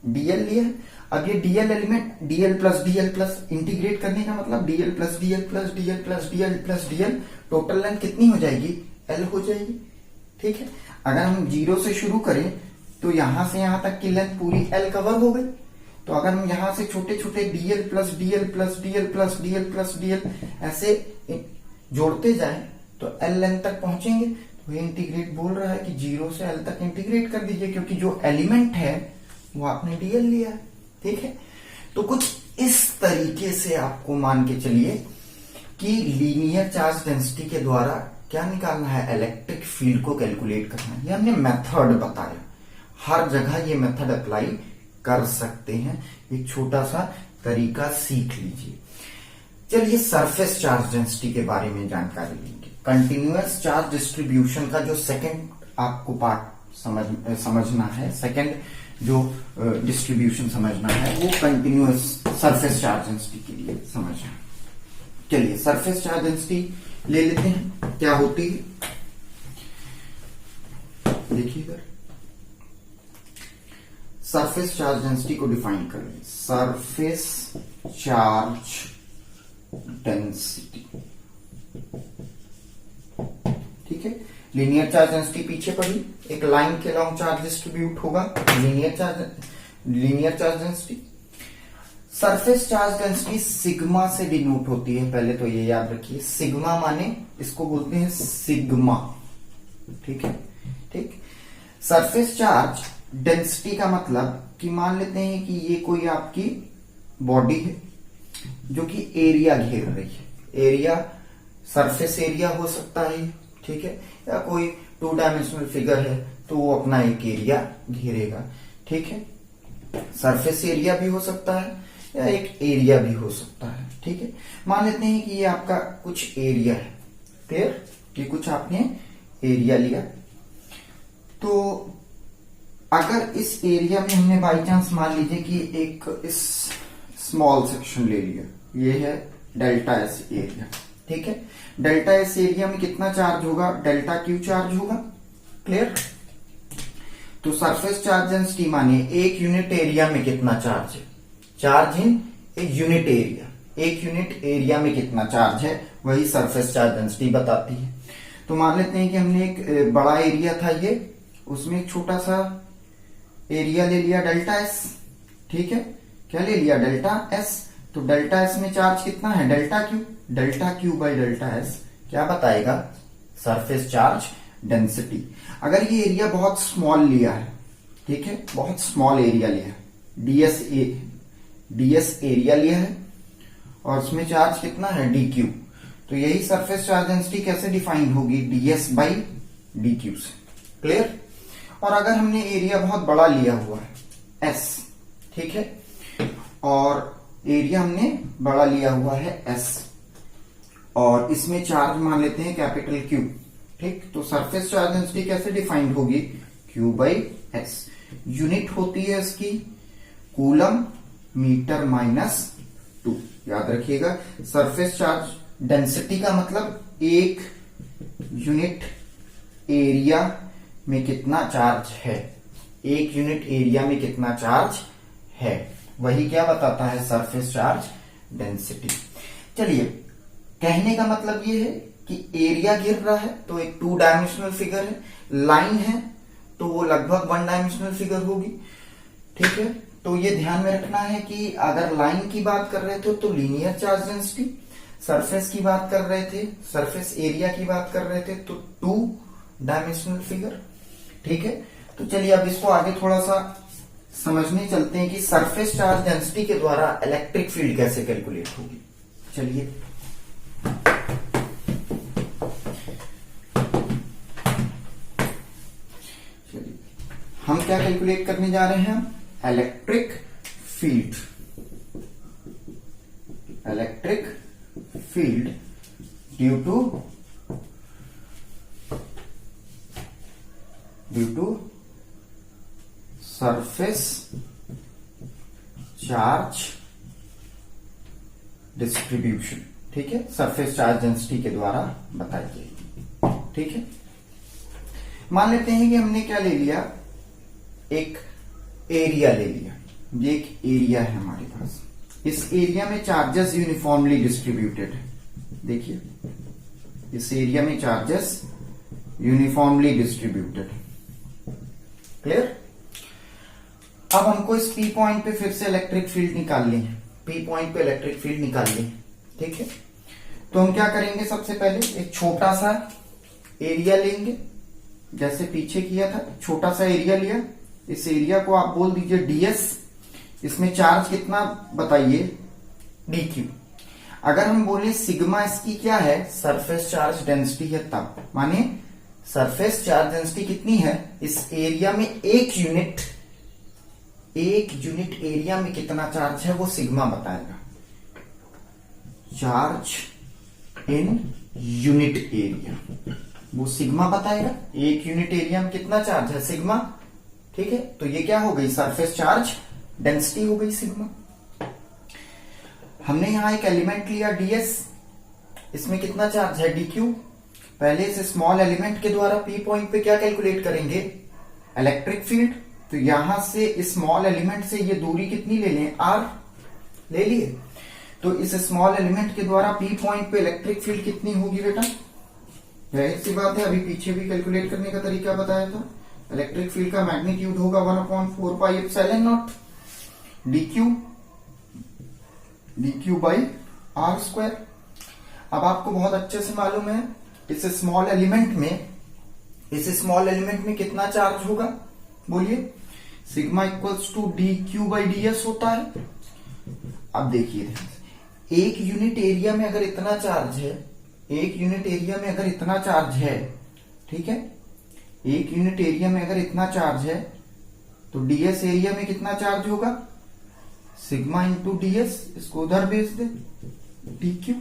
डीएल लिया है। अब ये DL element DL plus integrate करने का मतलब DL plus DL plus DL plus DL plus DL, total length कितनी हो जाएगी, एल हो जाएगी, ठीक है। अगर हम 0 से शुरू करें तो यहां से यहां तक की लेंथ पूरी एल कवर हो गई। तो अगर हम यहां से छोटे छोटे DL plus DL plus DL plus DL plus DL ऐसे जोड़ते जाएं तो एल लेंथ तक पहुंचेंगे। तो ये इंटीग्रेट बोल रहा है कि 0 से एल तक इंटीग्रेट कर दीजिए, क्योंकि जो एलिमेंट है वो आपने डीएल लिया है, ठीक है। तो कुछ इस तरीके से आपको मान के चलिए कि लीनियर चार्ज डेंसिटी के द्वारा क्या निकालना है, इलेक्ट्रिक फील्ड को कैलकुलेट करना है। ये हमने मेथड बताया, हर जगह ये मेथड अप्लाई कर सकते हैं, एक छोटा सा तरीका सीख लीजिए। चलिए सरफेस चार्ज डेंसिटी के बारे में जानकारी लेंगे। कंटिन्यूअस चार्ज डिस्ट्रीब्यूशन का जो सेकंड आपको पार्ट समझना है, सेकंड जो डिस्ट्रीब्यूशन समझना है वो कंटिन्यूअस सरफेस चार्ज डेंसिटी के लिए समझना। चलिए सरफेस चार्ज डेंसिटी ले लेते हैं, क्या होती है देखिएगा। सरफेस चार्ज डेंसिटी को डिफाइन करें, सरफेस चार्ज डेंसिटी, ठीक है। लीनियर चार्ज डेंसिटी पीछे पड़ी, एक लाइन के लॉन्ग चार्ज डिस्ट्रीब्यूट होगा, linear charge density. Surface charge density sigma से डिनोट होती है, पहले तो ये याद रखिए, सिग्मा माने इसको बोलते हैं सिग्मा, ठीक है, ठीक। सरफेस चार्ज डेंसिटी का मतलब कि मान लेते हैं कि ये कोई आपकी बॉडी है जो कि एरिया घेर रही है, एरिया सरफेस एरिया हो सकता है, ठीक है, या कोई 2 डायमेंशनल फिगर है तो वो अपना एक एरिया घेरेगा, ठीक है। सरफेस एरिया भी हो सकता है या एक एरिया भी हो सकता है, ठीक है। मान लेते हैं कि ये आपका कुछ एरिया है, फिर ये कुछ आपने एरिया लिया, तो अगर इस एरिया में हमने बाई चांस मान लीजिए कि एक इस स्मॉल सेक्शन ले लिया, ये है डेल्टा एस एरिया, ठीक है। डेल्टा एस एरिया में कितना चार्ज होगा, डेल्टा क्यू चार्ज होगा, क्लियर। तो सरफेस चार्ज डेंसिटी माने एक यूनिट एरिया में कितना चार्ज है, charge in a unit area, एक यूनिट एरिया में कितना चार्ज है वही सरफेस चार्ज डेंसिटी बताती है। तो मान लेते हैं कि हमने एक बड़ा एरिया था ये, उसमें एक छोटा सा एरिया ले लिया डेल्टा एस, ठीक है, क्या ले लिया, डेल्टा एस। तो डेल्टा एस में चार्ज कितना है, delta Q by delta S क्या बताएगा, सरफेस चार्ज डेंसिटी। अगर ये एरिया बहुत स्मॉल लिया है, ठीक है, बहुत स्मॉल एरिया लिया है, डीएस एरिया लिया है और उसमें चार्ज कितना है, डी क्यू, तो यही सरफेस चार्ज डेंसिटी कैसे डिफाइन होगी, डीएस बाई डी क्यू से। क्लियर। और अगर हमने एरिया बहुत बड़ा लिया हुआ है एस, ठीक है, और एरिया हमने बड़ा लिया हुआ है एस, और इसमें चार्ज मान लेते हैं कैपिटल क्यू, ठीक, तो सरफेस चार्ज डेंसिटी कैसे डिफाइंड होगी, क्यू बाई एस। यूनिट होती है इसकी कूलम मीटर माइनस 2। याद रखिएगा, सरफेस चार्ज डेंसिटी का मतलब एक यूनिट एरिया में कितना चार्ज है, एक यूनिट एरिया में कितना चार्ज है, वही क्या बताता है, सरफेस चार्ज डेंसिटी। चलिए, कहने का मतलब ये है कि एरिया गिर रहा है तो एक 2 डायमेंशनल फिगर है, लाइन है तो वो लगभग 1 डायमेंशनल फिगर होगी, ठीक है। तो ये ध्यान में रखना है कि अगर लाइन की बात कर रहे थे तो लीनियर चार्ज डेंसिटी, सरफेस की बात कर रहे थे, सरफेस एरिया की बात कर रहे थे तो 2 डायमेंशनल फिगर, ठीक है। तो चलिए अब इसको आगे थोड़ा सा समझने चलते हैं कि सरफेस चार्ज डेंसिटी के द्वारा इलेक्ट्रिक फील्ड कैसे कैलकुलेट होगी। चलिए, हम क्या कैलकुलेट करने जा रहे हैं, electric field. Electric field due to surface charge distribution, ठीक है, सरफेस चार्ज डेंसिटी के द्वारा बताई जाएगी, ठीक है। मान लेते हैं कि हमने क्या ले लिया, एक एरिया ले लिया, ये एक एरिया है हमारे पास, इस एरिया में चार्जेस यूनिफॉर्मली डिस्ट्रीब्यूटेड है, देखिए इस एरिया में चार्जेस यूनिफॉर्मली डिस्ट्रीब्यूटेड है। क्लियर। अब हमको इस पी पॉइंट पे फिर से इलेक्ट्रिक फील्ड निकालनी है, पी पॉइंट पे इलेक्ट्रिक फील्ड निकालनी है, ठीक है। तो हम क्या करेंगे, सबसे पहले एक छोटा सा एरिया लेंगे, जैसे पीछे किया था, छोटा सा एरिया लिया, इस एरिया को आप बोल दीजिए डीएस, इसमें चार्ज कितना बताइए, डीक्यू। अगर हम बोले सिग्मा इसकी क्या है, सरफेस चार्ज डेंसिटी है, तब माने सरफेस चार्ज डेंसिटी कितनी है, इस एरिया में एक यूनिट एरिया में कितना चार्ज है वो सिग्मा बताएगा, चार्ज इन यूनिट एरिया, वो सिग्मा बताएगा, एक यूनिट एरिया में कितना चार्ज है, सिग्मा, ठीक है। तो ये क्या हो गई, सरफेस चार्ज डेंसिटी हो गई सिग्मा। हमने यहां एक एलिमेंट लिया डीएस, इसमें कितना चार्ज है, डीक्यू। पहले इस स्मॉल एलिमेंट के द्वारा पी पॉइंट पे क्या कैलकुलेट करेंगे, इलेक्ट्रिक फील्ड। तो यहां से इस स्मॉल एलिमेंट से ये दूरी कितनी ले लें, आर ले लिए। तो इस स्मॉल एलिमेंट के द्वारा पी पॉइंट पे इलेक्ट्रिक फील्ड कितनी होगी बेटा, जाहिर सी बात है, अभी पीछे भी कैलकुलेट करने का तरीका बताया था, इलेक्ट्रिक फील्ड का मैग्नीट्यूड होगा 1/4 pi epsilon naught dq by are square. अब आपको बहुत अच्छे से मालूम है इस स्मॉल एलिमेंट में कितना चार्ज होगा, बोलिए, sigma equals to dq by ds होता है। अब देखिए, एक यूनिट एरिया में अगर इतना चार्ज है, ठीक है, एक यूनिट एरिया में अगर इतना चार्ज है तो ds एरिया में कितना चार्ज होगा, सिग्मा इंटू ds, इसको उधर भेज दे, dq।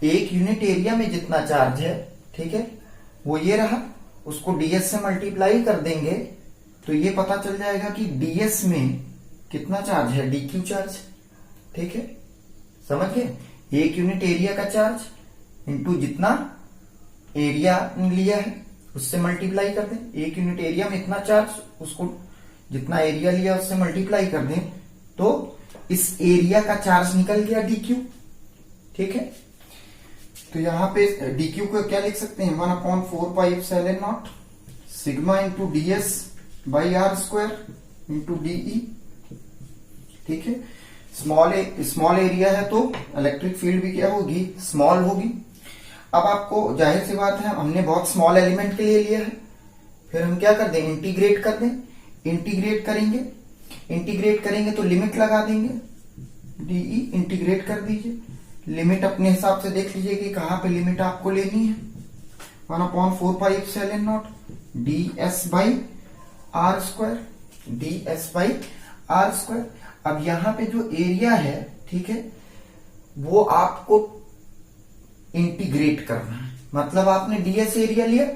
एक यूनिट एरिया में जितना चार्ज है, ठीक है, वो ये रहा, उसको ds से मल्टीप्लाई कर देंगे तो ये पता चल जाएगा कि ds में कितना चार्ज है, dq चार्ज, ठीक है, समझ गए। एक यूनिट एरिया का चार्ज इंटू जितना एरिया लिया है उससे मल्टीप्लाई कर दें, एक यूनिट एरिया में इतना चार्ज, उसको जितना एरिया लिया उससे मल्टीप्लाई कर दें तो इस एरिया का चार्ज निकल गया dq, ठीक है। तो यहां पे dq को क्या लिख सकते हैं, 1/4 pi epsilon naught sigma into ds by are square into dE, ठीक है। स्मॉल एरिया है तो इलेक्ट्रिक फील्ड भी क्या होगी, स्मॉल होगी। अब आपको जाहिर सी बात है, हमने बहुत स्मॉल एलिमेंट के लिए लिया है, फिर हम क्या कर दें, इंटीग्रेट कर दें, इंटीग्रेट करेंगे तो लिमिट लगा देंगे, dE इंटीग्रेट कर दीजिए, लिमिट अपने हिसाब से देख लीजिए कि कहां पे लिमिट आपको लेनी है, 1/4πε0 ds/r²। अब यहां पे जो एरिया है, ठीक है, वो आपको इंटीग्रेट करना है। मतलब आपने ds एरिया लिया,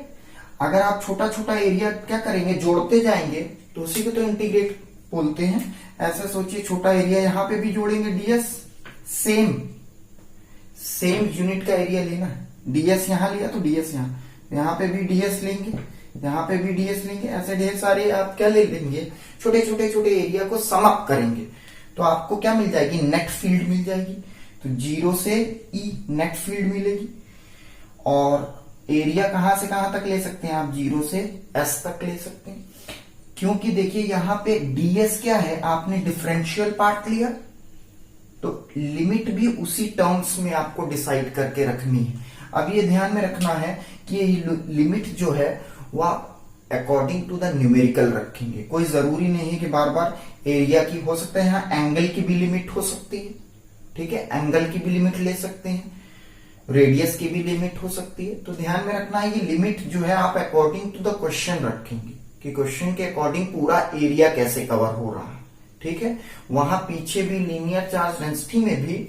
अगर आप छोटा छोटा एरिया क्या करेंगे, जोड़ते जाएंगे, तो उसी को तो इंटीग्रेट बोलते हैं। ऐसा सोचिए, छोटा एरिया यहां पे भी जोड़ेंगे ds, सेम यूनिट का एरिया लेना है। ds यहां लिया तो ds यहां पे भी ds लेंगे, यहां पे भी ds लेंगे। ऐसे ढेर सारे आप क्या ले लेंगे, छोटे छोटे छोटे एरिया को सम अप करेंगे तो आपको क्या मिल जाएगी, नेट फील्ड मिल जाएगी। तो 0 से E नेट फील्ड मिलेगी। और एरिया कहां से कहां तक ले सकते हैं आप, 0 से S तक ले सकते हैं। क्योंकि देखिए यहां पे ds क्या है, आपने डिफरेंशियल पार्ट लिया, तो लिमिट भी उसी टर्म्स में आपको डिसाइड करके रखनी है। अब ये ध्यान में रखना है कि ये लिमिट जो है वह अकॉर्डिंग टू द न्यूमेरिकल रखेंगे। कोई जरूरी नहीं है कि बार बार एरिया की, हो सकता है यहाँ एंगल की भी लिमिट हो सकती है, ठीक है, एंगल की भी लिमिट ले सकते हैं, रेडियस की भी लिमिट हो सकती है। तो ध्यान में रखना है, ये लिमिट जो है आप अकॉर्डिंग टू द क्वेश्चन रखेंगे कि क्वेश्चन के अकॉर्डिंग पूरा एरिया कैसे कवर हो रहा है, ठीक है। वहां पीछे भी लीनियर चार्ज डेंसिटी में भी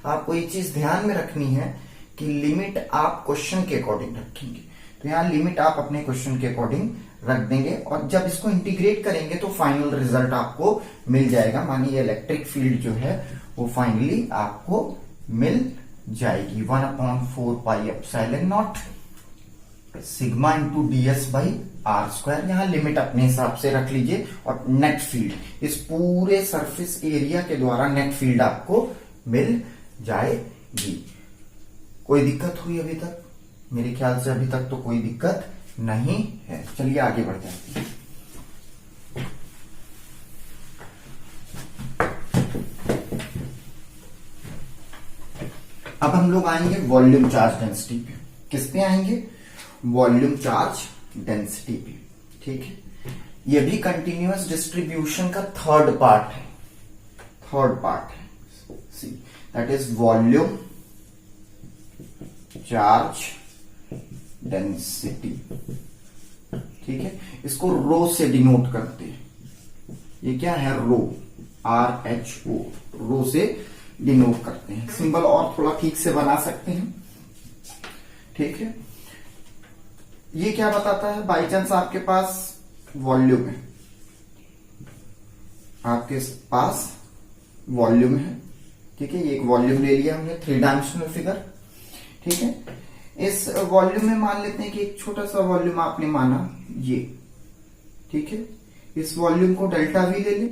आपको ये चीज ध्यान में रखनी है कि लिमिट आप क्वेश्चन के अकॉर्डिंग रखेंगे। तो यहाँ लिमिट आप अपने क्वेश्चन के अकॉर्डिंग रख देंगे और जब इसको इंटीग्रेट करेंगे तो फाइनल रिजल्ट आपको मिल जाएगा। मानिए इलेक्ट्रिक फील्ड जो है वो फाइनली आपको मिल जाएगी 1/4πε0 सिग्मा इंटू ds/r²। यहाँ लिमिट अपने हिसाब से रख लीजिए और नेट फील्ड, इस पूरे सरफेस एरिया के द्वारा नेट फील्ड आपको मिल जाएगी। कोई दिक्कत हुई अभी तक? मेरे ख्याल से अभी तक तो कोई दिक्कत नहीं है। चलिए आगे बढ़ जाते हैं। अब हम लोग आएंगे वॉल्यूम चार्ज डेंसिटी पे। किस पे आएंगे? वॉल्यूम चार्ज डेंसिटी पे, ठीक है। ये भी कंटिन्यूअस डिस्ट्रीब्यूशन का थर्ड पार्ट है। See that is volume charge density, ठीक है। इसको रो से डिनोट करते हैं। ये क्या है? रो, RHO, रो से डिनोट करते हैं। सिंबल और थोड़ा ठीक से बना सकते हैं, ठीक है। ये क्या बताता है? बाई चांस आपके पास वॉल्यूम है, आपके पास वॉल्यूम है, ठीक है। ये एक वॉल्यूम ले लिया हमने, 3 डायमेंशनल फिगर, ठीक है। इस वॉल्यूम में मान लेते हैं कि एक छोटा सा वॉल्यूम आपने माना ये, ठीक है। इस वॉल्यूम को डेल्टा वी ले लें।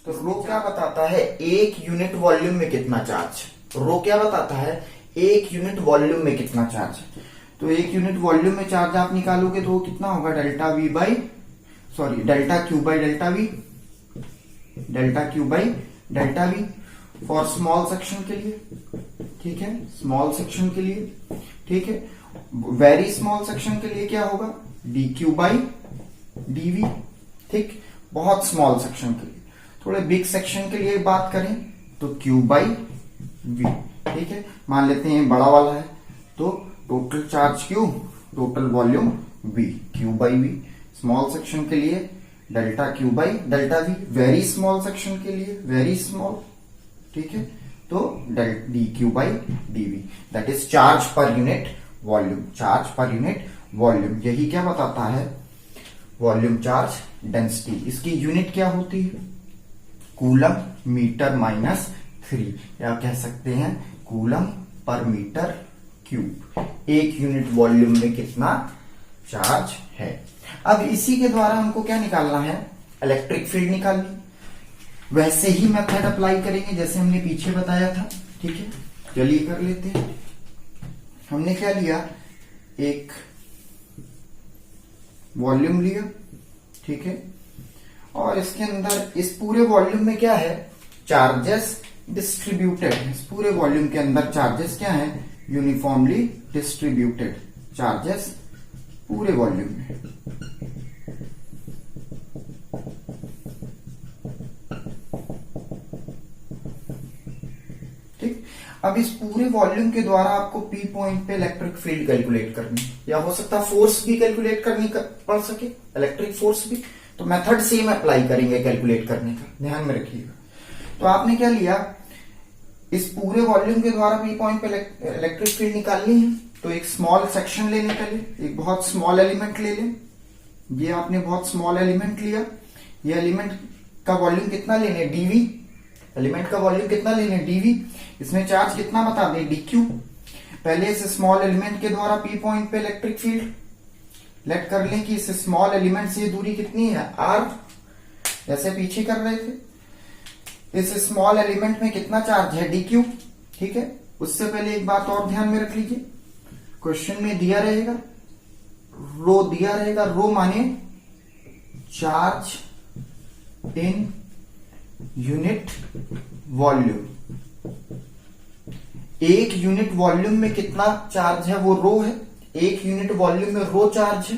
तो रो क्या बताता है? एक यूनिट वॉल्यूम में कितना चार्ज। रो क्या बताता है? एक यूनिट वॉल्यूम में कितना चार्ज है। तो एक यूनिट वॉल्यूम में चार्ज आप निकालोगे तो वो कितना होगा? Delta Q by delta we for small section के लिए, ठीक है, स्मॉल सेक्शन के लिए, ठीक है। वेरी स्मॉल सेक्शन के लिए क्या होगा? dq/dv, ठीक। बहुत स्मॉल सेक्शन के लिए। थोड़े बिग सेक्शन के लिए बात करें तो q/v, ठीक है। मान लेते हैं बड़ा वाला है तो total charge q, total volume v, q/v। Small section के लिए डेल्टा q/डेल्टा v। वेरी स्मॉल सेक्शन के लिए वेरी स्मॉल, ठीक है, तो dq/dv that is charge per unit volume. Charge per unit volume, यही क्या बताता है? Volume charge density. इसकी यूनिट क्या होती है? कूलम मीटर -3, या कह सकते हैं कूलम पर मीटर क्यूब। एक यूनिट वॉल्यूम में कितना चार्ज है। अब इसी के द्वारा हमको क्या निकालना है? इलेक्ट्रिक फील्ड निकालनी। वैसे ही मेथड अप्लाई करेंगे जैसे हमने पीछे बताया था, ठीक है। चलिए कर लेते हैं। हमने क्या लिया? एक वॉल्यूम लिया, ठीक है, और इसके अंदर इस पूरे वॉल्यूम में क्या है? Charges distributed. इस पूरे वॉल्यूम के अंदर चार्जेस क्या है? यूनिफॉर्मली डिस्ट्रीब्यूटेड चार्जेस पूरे वॉल्यूम में, ठीक। अब इस पूरे वॉल्यूम के द्वारा आपको पी पॉइंट पे इलेक्ट्रिक फील्ड कैलकुलेट करनी, या हो सकता है फोर्स भी कैलकुलेट करनी पड़ सके, इलेक्ट्रिक फोर्स भी। तो मेथड सेम अप्लाई करेंगे कैलकुलेट करने का, ध्यान में रखिएगा। तो आपने क्या लिया, इस पूरे वॉल्यूम के द्वारा पी पॉइंट पे इलेक्ट्रिक फील्ड निकालनी है, तो एक स्मॉल सेक्शन लेने के लिए एक बहुत स्मॉल एलिमेंट ले लें। ये आपने बहुत स्मॉल एलिमेंट लिया, ये एलिमेंट का वॉल्यूम कितना लेने, डीवी। एलिमेंट का वॉल्यूम कितना लेने, डीवी। इसमें चार्ज कितना बता दें, डीक्यू। पहले इस स्मॉल एलिमेंट के द्वारा पी पॉइंट पे इलेक्ट्रिक फील्ड लेट कर लें कि इस स्मॉल एलिमेंट से दूरी कितनी है, आर, जैसे पीछे कर रहे थे। इस स्मॉल एलिमेंट में कितना चार्ज है, डीक्यू, ठीक है। उससे पहले एक बात और ध्यान में रख लीजिए, क्वेश्चन में दिया रहेगा रो, दिया रहेगा रो माने चार्ज इन यूनिट वॉल्यूम। एक यूनिट वॉल्यूम में कितना चार्ज है, वो रो है। एक यूनिट वॉल्यूम में रो चार्ज है।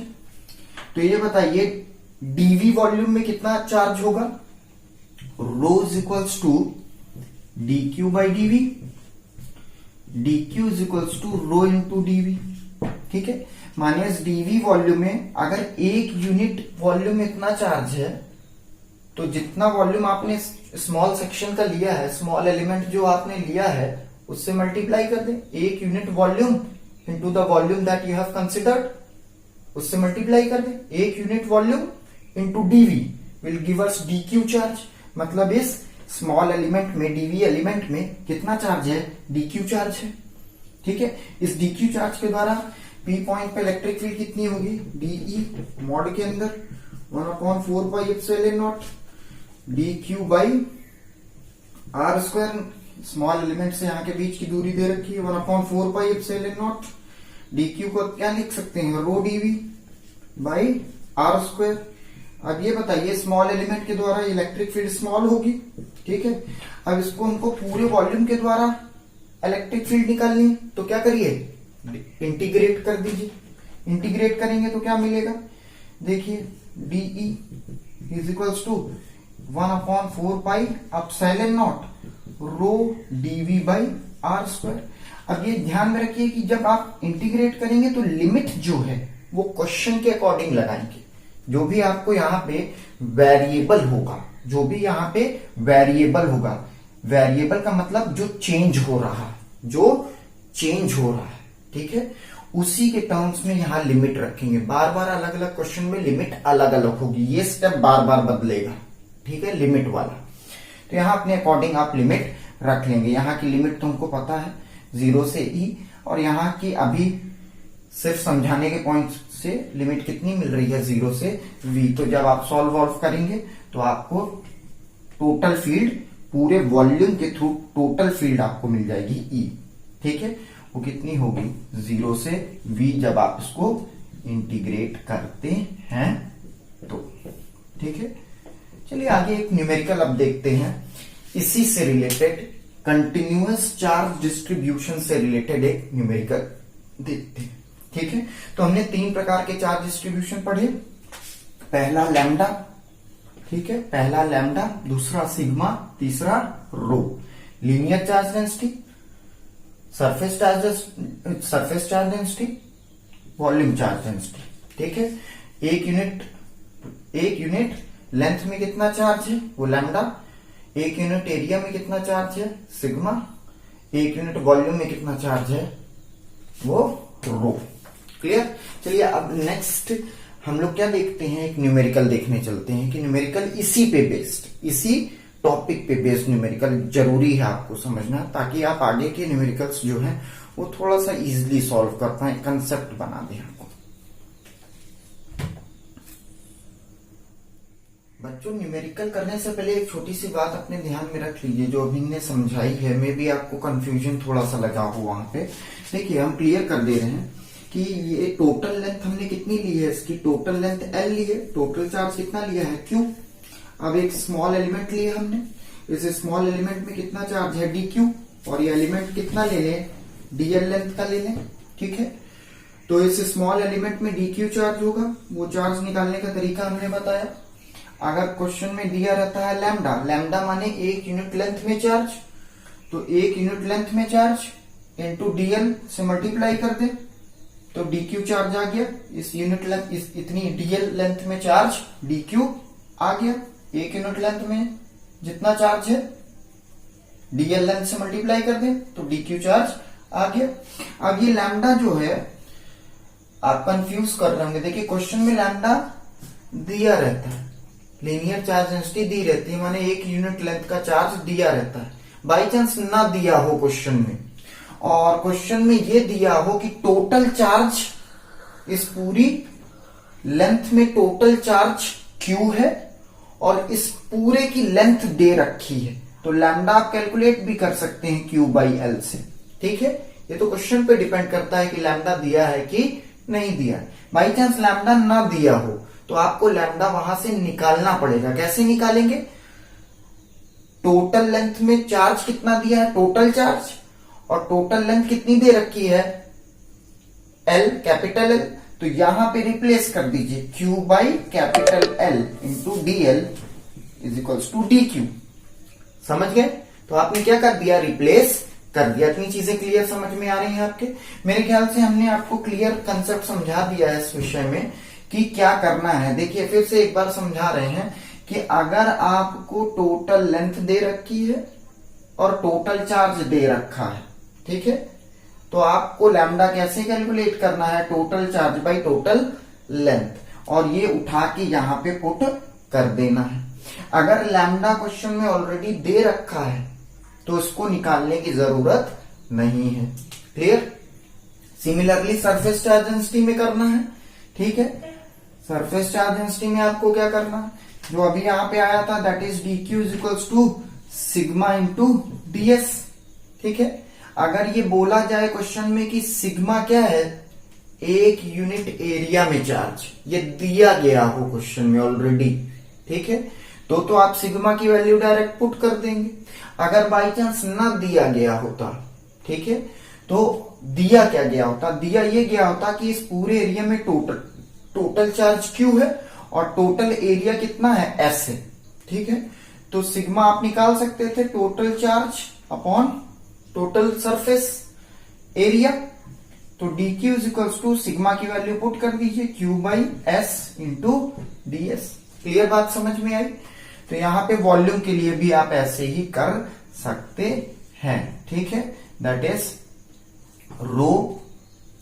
तो ये बताइए डीवी वॉल्यूम में कितना चार्ज होगा, rho is equals to d q by d v, d q is equals to rho into d v, ठीक है। माने इस डीवी वॉल्यूम में अगर एक यूनिट वॉल्यूम में इतना चार्ज है, तो जितना वॉल्यूम आपने स्मॉल सेक्शन का लिया है, स्मॉल एलिमेंट जो आपने लिया है, उससे मल्टीप्लाई कर दें। एक unit volume into the volume that you have considered, उससे मल्टीप्लाई कर दें। एक unit volume into dv will give us dq charge. मतलब इस स्मॉल एलिमेंट में, डीवी एलिमेंट में कितना चार्ज है, डीक्यू चार्ज है, ठीक है। इस डीक्यू चार्ज के द्वारा पी पॉइंट पे इलेक्ट्रिक फील्ड कितनी होगी, डीई मॉड के अंदर 1/4 pi epsilon naught d q by are square. Small element से यहाँ के बीच की दूरी दे रखी है 1/4 pi epsilon naught. D Q को क्या लिख सकते हैं, रो डीवी बाई आर स्क्वायर। अब ये बताइए स्मॉल एलिमेंट के द्वारा इलेक्ट्रिक फील्ड स्मॉल होगी, ठीक है। अब इसको हमको पूरे वॉल्यूम के द्वारा इलेक्ट्रिक फील्ड निकालनी है, तो क्या करिए, इंटीग्रेट कर दीजिए। इंटीग्रेट करेंगे तो क्या मिलेगा, देखिए dE is equals to 1/4 pi epsilon naught rho dv by are square. अब ये ध्यान में रखिए कि जब आप इंटीग्रेट करेंगे तो लिमिट जो है वो क्वेश्चन के अकॉर्डिंग लगाएंगे। जो भी आपको यहाँ पे वेरिएबल होगा, जो भी यहाँ पे वेरिएबल होगा, वेरिएबल का मतलब जो चेंज हो रहा है, जो चेंज हो रहा है, ठीक है, उसी के टर्म्स में यहाँ लिमिट रखेंगे। बार बार अलग अलग क्वेश्चन में लिमिट अलग अलग होगी, ये स्टेप बार बार बदलेगा, ठीक है, लिमिट वाला। तो यहाँ अपने अकॉर्डिंग आप लिमिट रख लेंगे। यहाँ की लिमिट तुमको पता है 0 से E, और यहाँ की अभी सिर्फ समझाने के पॉइंट से लिमिट कितनी मिल रही है, 0 से V। तो जब आप सॉल्व करेंगे तो आपको टोटल फील्ड पूरे वॉल्यूम के थ्रू टोटल फील्ड आपको मिल जाएगी E, ठीक है। वो कितनी होगी, 0 से V जब आप इसको इंटीग्रेट करते हैं तो, ठीक है। चलिए आगे एक न्यूमेरिकल अब देखते हैं, इसी से रिलेटेड कंटिन्यूअस चार्ज डिस्ट्रीब्यूशन से रिलेटेड एक न्यूमेरिकल देखते हैं, ठीक है। तो हमने 3 प्रकार के चार्ज डिस्ट्रीब्यूशन पढ़े। पहला लैम्डा, ठीक है, पहला लैम्डा, दूसरा सिग्मा, तीसरा rho. Linear charge density, surface charge density, volume charge density, ठीक है। एक यूनिट लेंथ में कितना चार्ज है, वो लैम्डा। एक यूनिट एरिया में कितना चार्ज है, सिग्मा। एक यूनिट वॉल्यूम में कितना चार्ज है, वो रो। क्लियर। चलिए अब नेक्स्ट हम लोग क्या देखते हैं, एक न्यूमेरिकल देखने चलते हैं कि न्यूमेरिकल इसी पे बेस्ड, इसी टॉपिक पे बेस्ड न्यूमेरिकल जरूरी है आपको समझना, ताकि आप आगे के न्यूमेरिकल्स जो हैं वो थोड़ा सा इजीली सॉल्व कर पाए, कंसेप्ट बना दें आपको। बच्चों न्यूमेरिकल करने से पहले एक छोटी सी बात अपने ध्यान में रख लीजिए, जो अभी ने समझाई है, मे भी आपको कंफ्यूजन थोड़ा सा लगा हो वहां पे। देखिए हम क्लियर कर दे रहे हैं कि ये टोटल लेंथ हमने कितनी ली है, इसकी टोटल लेंथ L ली है, टोटल चार्ज कितना लिया है, Q। अब एक स्मॉल एलिमेंट लिया हमने, इस स्मॉल एलिमेंट में कितना चार्ज है, DQ, और ये एलिमेंट कितना ले लें, DL लेंथ का ले लें, ठीक है। तो इस स्मॉल एलिमेंट में DQ चार्ज होगा, वो चार्ज निकालने का तरीका हमने बताया। अगर क्वेश्चन में दिया रहता है लैम्डा, लैम्डा माने एक यूनिट लेंथ में चार्ज, तो 1 यूनिट लेंथ में चार्ज इंटू डीएल से मल्टीप्लाई कर दे तो dq चार्ज आ गया। इस यूनिट लेंथ, इस इतनी डीएल लेंथ में चार्ज dq आ गया। 1 यूनिट लेंथ में जितना चार्ज है डीएल लेंथ से मल्टीप्लाई कर दे तो dq चार्ज आ गया। अब ये लैम्डा जो है आप कंफ्यूज कर रहे होंगे, देखिए क्वेश्चन में लैम्डा दिया रहता है, लीनियर चार्ज डेंसिटी दी रहती है, माने 1 यूनिट लेंथ का चार्ज दिया रहता है। बाई चांस ना दिया हो क्वेश्चन में, और क्वेश्चन में ये दिया हो कि टोटल चार्ज, इस पूरी लेंथ में टोटल चार्ज q है और इस पूरे की लेंथ दे रखी है, तो लैम्डा आप कैलकुलेट भी कर सकते हैं q बाई एल से। ठीक है, ये तो क्वेश्चन पे डिपेंड करता है कि लैम्डा दिया है कि नहीं दिया। बाई चांस लैम्डा ना दिया हो तो आपको लैम्डा वहां से निकालना पड़ेगा। कैसे निकालेंगे? टोटल लेंथ में चार्ज कितना दिया है, टोटल चार्ज, और टोटल लेंथ कितनी दे रखी है, एल, कैपिटल एल, तो यहां पे रिप्लेस कर दीजिए q by capital L into d L is equals to d q. समझ गए? तो आपने क्या कर दिया, रिप्लेस कर दिया। इतनी चीजें क्लियर समझ में आ रही हैं आपके? मेरे ख्याल से हमने आपको क्लियर कंसेप्ट समझा दिया है इस विषय में कि क्या करना है। देखिए फिर से एक बार समझा रहे हैं कि अगर आपको टोटल लेंथ दे रखी है और टोटल चार्ज दे रखा है, ठीक है, तो आपको लैम्डा कैसे कैलकुलेट करना है, total charge by total length, और ये उठा के यहां पे पुट कर देना है। अगर लैम्डा क्वेश्चन में ऑलरेडी दे रखा है तो इसको निकालने की जरूरत नहीं है। Clear? Similarly surface charge density में करना है। ठीक है, सरफेस चार्ज डेंसिटी में आपको क्या करना है, जो अभी यहां पे आया था, that is d q is equals to sigma into ds. ठीक है, अगर ये बोला जाए क्वेश्चन में कि सिग्मा क्या है, 1 यूनिट एरिया में चार्ज, ये दिया गया हो क्वेश्चन में ऑलरेडी, ठीक है, तो आप सिग्मा की वैल्यू डायरेक्ट पुट कर देंगे। अगर बाई चांस ना दिया गया होता, ठीक है, तो दिया क्या गया होता, दिया ये गया होता कि इस पूरे एरिया में टोटल चार्ज Q है और टोटल एरिया कितना है, S है। ठीक है, तो सिग्मा आप निकाल सकते थे, total charge upon total surface area, तो d q is equals to sigma की वैल्यू पुट कर दीजिए Q by S into d S. Clear बात समझ में आई? तो यहां पे वॉल्यूम के लिए भी आप ऐसे ही कर सकते हैं। ठीक है, that is rho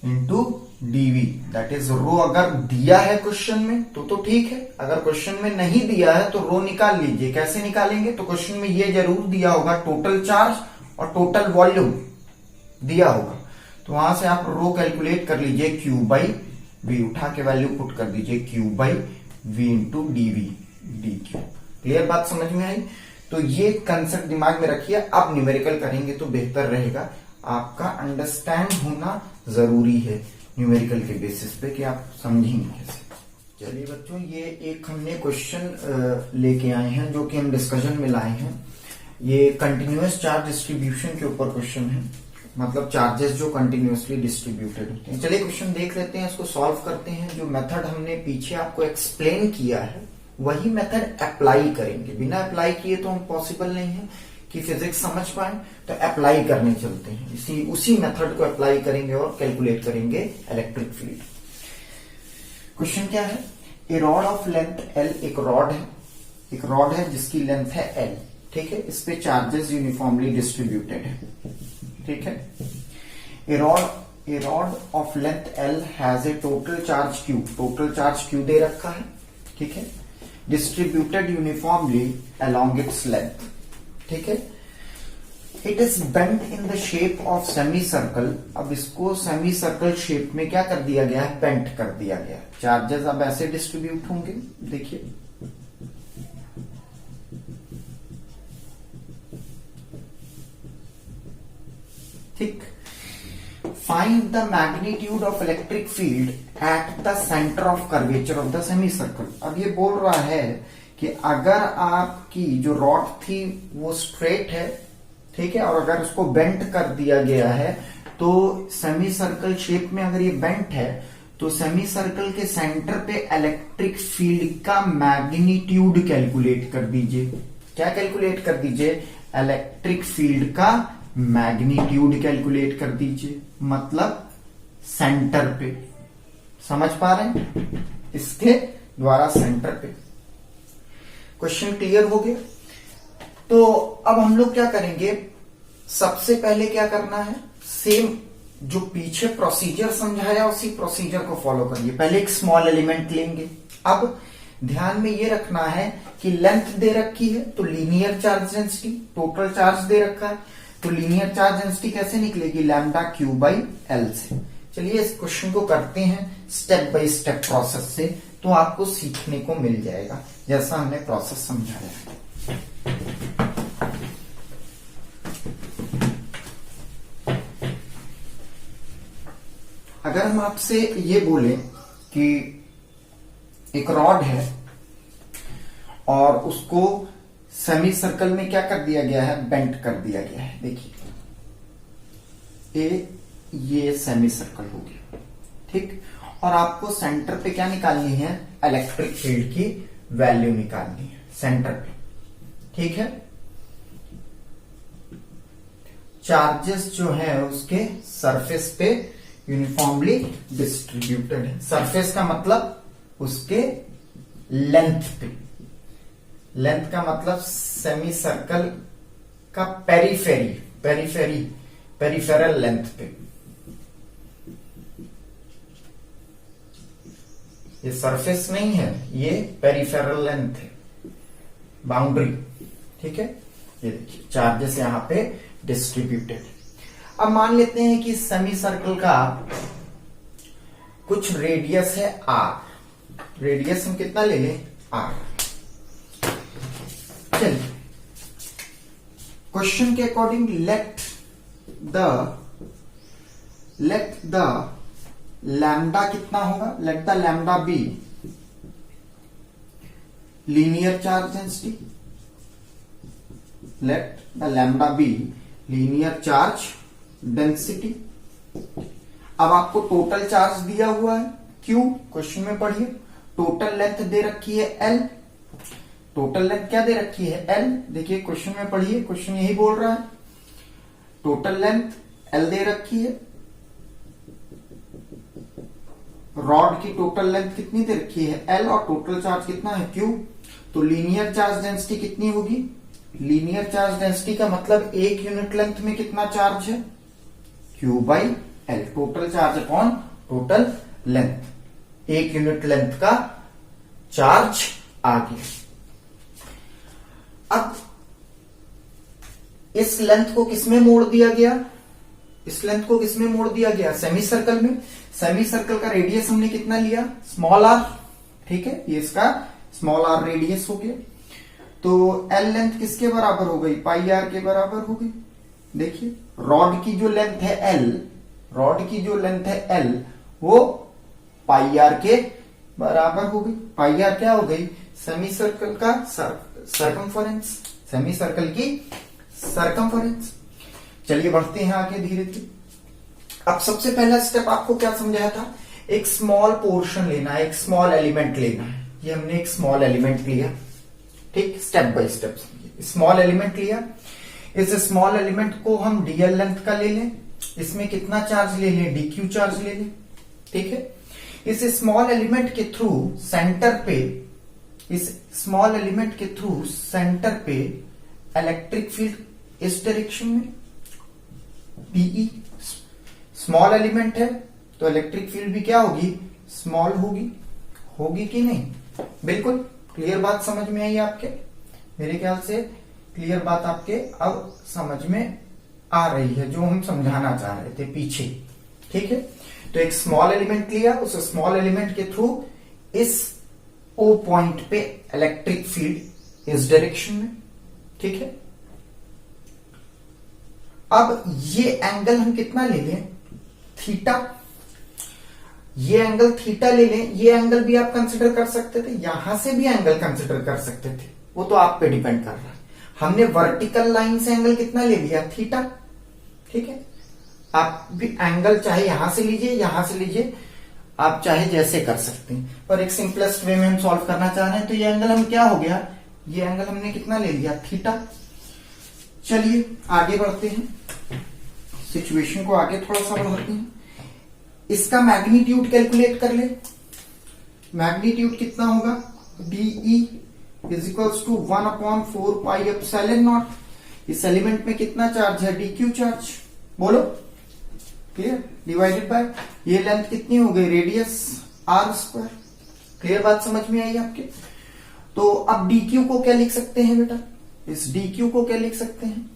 into d v, that is rho अगर दिया है क्वेश्चन में तो ठीक है, अगर क्वेश्चन में नहीं दिया है तो रो निकाल लीजिए। कैसे निकालेंगे, तो क्वेश्चन में ये जरूर दिया होगा टोटल चार्ज और टोटल वॉल्यूम दिया होगा, तो वहां से आप रो कैलकुलेट कर लीजिए, क्यू बाई वी उठा के वैल्यू पुट कर दीजिए, q by v into dv d q. Clear बात समझ में आई? तो ये कंसेप्ट दिमाग में रखिए। अब न्यूमेरिकल करेंगे तो बेहतर रहेगा, आपका अंडरस्टैंड होना जरूरी है न्यूमेरिकल के बेसिस पे कि आप समझेंगे कैसे। चलिए बच्चों, ये एक हमने क्वेश्चन लेके आए हैं जो कि हम डिस्कशन में लाए हैं। ये कंटिन्यूअस चार्ज डिस्ट्रीब्यूशन के ऊपर क्वेश्चन है, मतलब चार्जेस जो कंटिन्यूअसली डिस्ट्रीब्यूटेड होते हैं। चलिए क्वेश्चन देख लेते हैं, इसको सॉल्व करते हैं। जो मेथड हमने पीछे आपको एक्सप्लेन किया है वही मेथड अप्लाई करेंगे। बिना अप्लाई किए तो हम पॉसिबल नहीं है कि फिजिक्स समझ पाए, तो अप्लाई करने चलते हैं। उसी मेथड को अप्लाई करेंगे और कैलकुलेट करेंगे इलेक्ट्रिक फील्ड। क्वेश्चन क्या है, a rod of length L, एक रॉड है जिसकी लेंथ है एल, ठीक है, इस पे चार्जेस यूनिफॉर्मली डिस्ट्रीब्यूटेड है। ठीक है, a rod of length L has a total charge Q, total charge Q दे रखा है, ठीक है, distributed uniformly along its length. ठीक है, it is bent in the shape of semi circle. अब इसको सेमी सर्कल शेप में क्या कर दिया गया है, बेंट कर दिया गया। चार्जेस अब ऐसे डिस्ट्रीब्यूट होंगे, देखिए ठीक। Find the magnitude of electric field at the centre of curvature of the semi circle. अब ये बोल रहा है कि अगर आपकी जो रॉड थी वो स्ट्रेट है, ठीक है, और अगर उसको बेंट कर दिया गया है तो सेमी सर्कल शेप में अगर ये बेंट है तो सेमी सर्कल के सेंटर पे इलेक्ट्रिक फील्ड का मैग्नीट्यूड कैलकुलेट कर दीजिए। क्या कैलकुलेट कर दीजिए, इलेक्ट्रिक फील्ड का मैग्नीट्यूड कैलकुलेट कर दीजिए, मतलब सेंटर पे। समझ पा रहे हैं? इसके द्वारा सेंटर पे। क्वेश्चन क्लियर हो गया? तो अब हम लोग क्या करेंगे, सबसे पहले क्या करना है, सेम जो पीछे प्रोसीजर समझाया उसी प्रोसीजर को फॉलो करिए। पहले एक स्मॉल एलिमेंट लेंगे। अब ध्यान में ये रखना है कि लेंथ दे रखी है तो linear charge density, total charge दे रखा है तो लीनियर चार्ज डेंसिटी कैसे निकलेगी, लैम्डा क्यू बाई एल से। चलिए इस क्वेश्चन को करते हैं स्टेप बाय स्टेप प्रोसेस से, तो आपको सीखने को मिल जाएगा जैसा हमने प्रोसेस समझाया है। अगर हम आपसे ये बोले कि एक रॉड है और उसको सेमी सर्कल में क्या कर दिया गया है, बेंट कर दिया गया है। देखिए ये सेमी सर्कल हो गया, ठीक। और आपको सेंटर पे क्या निकालनी है, इलेक्ट्रिक फील्ड की वैल्यू निकालनी है सेंटर पे, ठीक है। चार्जेस जो है उसके सरफेस पे यूनिफॉर्मली डिस्ट्रीब्यूटेड है। सरफेस का मतलब उसके लेंथ पे, लेंथ का मतलब सेमी सर्कल का पेरिफेरल लेंथ पे। ये सरफेस नहीं है, ये पेरिफेरल लेंथ है, बाउंड्री, ठीक है। ये देखिए चार्जेस यहां पे डिस्ट्रीब्यूटेड। अब मान लेते हैं कि सेमी सर्कल का कुछ रेडियस है आर, रेडियस हम कितना ले लें, आर। चलिए क्वेश्चन के अकॉर्डिंग लेट द लैम्डा कितना होगा, let the lambda be linear charge density, let the lambda be linear charge density. अब आपको टोटल चार्ज दिया हुआ है Q, क्वेश्चन में पढ़िए। टोटल लेंथ दे रखी है L, टोटल लेंथ क्या दे रखी है, L। देखिए क्वेश्चन में पढ़िए, क्वेश्चन यही बोल रहा है, टोटल लेंथ L दे रखी है। रॉड की टोटल लेंथ कितनी दे रखी है, L, और टोटल चार्ज कितना है, Q। तो लीनियर चार्ज डेंसिटी कितनी होगी, लीनियर चार्ज डेंसिटी का मतलब एक यूनिट लेंथ में कितना चार्ज है, Q by L। Total charge upon total length, एक यूनिट लेंथ का चार्ज आ गया। अब इस लेंथ को किसमें मोड़ दिया गया, इस लेंथ को किसमें मोड़ दिया गया, सेमी सर्कल में। सेमी सर्कल का रेडियस हमने कितना लिया, स्मॉल आर, ठीक है। ये इसका स्मॉल आर रेडियस हो गया। तो एल लेंथ किसके बराबर हो गई, पाई आर के बराबर हो गई। देखिए रॉड की जो लेंथ है एल, रॉड की जो लेंथ है एल, वो पाई आर के बराबर हो गई। पाई आर क्या हो गई, सेमी सर्कल का सरकमफरेंस, सेमी सर्कल की सरकमफरेंस। चलिए बढ़ते हैं आगे धीरे धीरे। अब सबसे पहला स्टेप आपको क्या समझाया था, एक स्मॉल पोर्शन लेना है, एक स्मॉल एलिमेंट लेना है। ये हमने एक स्मॉल एलिमेंट लिया, ठीक, step by step. Small element लिया, इस स्मॉल एलिमेंट को हम डीएल लेंथ का ले लें, इसमें कितना चार्ज ले लें, डीक्यू चार्ज ले लें, ठीक है। इस स्मॉल एलिमेंट के थ्रू सेंटर पे, इस स्मॉल एलिमेंट के थ्रू सेंटर पे इलेक्ट्रिक फील्ड इस डायरेक्शन में पीई। स्मॉल एलिमेंट है तो इलेक्ट्रिक फील्ड भी क्या होगी, स्मॉल होगी, होगी कि नहीं, बिल्कुल क्लियर बात समझ में आई आपके, मेरे ख्याल से क्लियर बात आपके अब समझ में आ रही है जो हम समझाना चाह रहे थे पीछे, ठीक है। तो एक स्मॉल एलिमेंट लिया, उस स्मॉल एलिमेंट के थ्रू इस ओ पॉइंट पे इलेक्ट्रिक फील्ड इस डायरेक्शन में, ठीक है। अब ये एंगल हम कितना ले लें, थीटा। ये एंगल थीटा ले लें, ये एंगल भी आप कंसिडर कर सकते थे, यहां से भी एंगल कंसिडर कर सकते थे, वो तो आप पे डिपेंड कर रहा है। हमने वर्टिकल लाइन से एंगल कितना ले लिया, थीटा, ठीक है। आप भी एंगल चाहे यहां से लीजिए, यहां से लीजिए, आप चाहे जैसे कर सकते हैं, पर एक सिंपलेस्ट वे में हम सॉल्व करना चाह रहे हैं। तो ये एंगल हम क्या हो गया, ये एंगल हमने कितना ले लिया, थीटा। चलिए आगे बढ़ते हैं, सिचुएशन को आगे थोड़ा सा बढ़ाते हैं। इसका मैग्नीट्यूड कैलकुलेट कर ले। मैग्नीट्यूड कितना होगा, dE is equals to 1/4 pi epsilon naught. इस एलिमेंट में कितना चार्ज है, डीक्यू चार्ज, बोलो क्लियर, डिवाइडेड बाय ये लेंथ कितनी हो गई, रेडियस आर स्क्वायर। क्लियर बात समझ में आई आपके। तो अब डीक्यू को क्या लिख सकते हैं बेटा, इस डीक्यू को क्या लिख सकते हैं।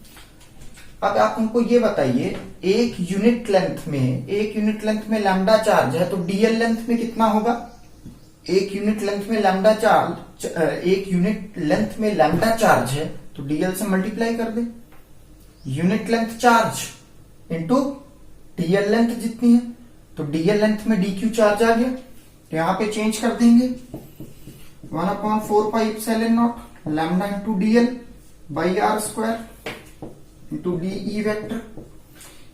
अब आप हमको ये बताइए, एक यूनिट लेंथ में लैम्डा चार्ज है, तो डीएल लेंथ में कितना होगा, एक यूनिट लेंथ में लैम्डा चार्ज है, तो डीएल से मल्टीप्लाई कर दे। Unit length charge into d l length जितनी है, तो डीएल लेंथ में डीक्यू चार्ज आ गया, तो यहां पे चेंज कर देंगे 1/4 pi epsilon naught lambda into d l by are square into d e vector.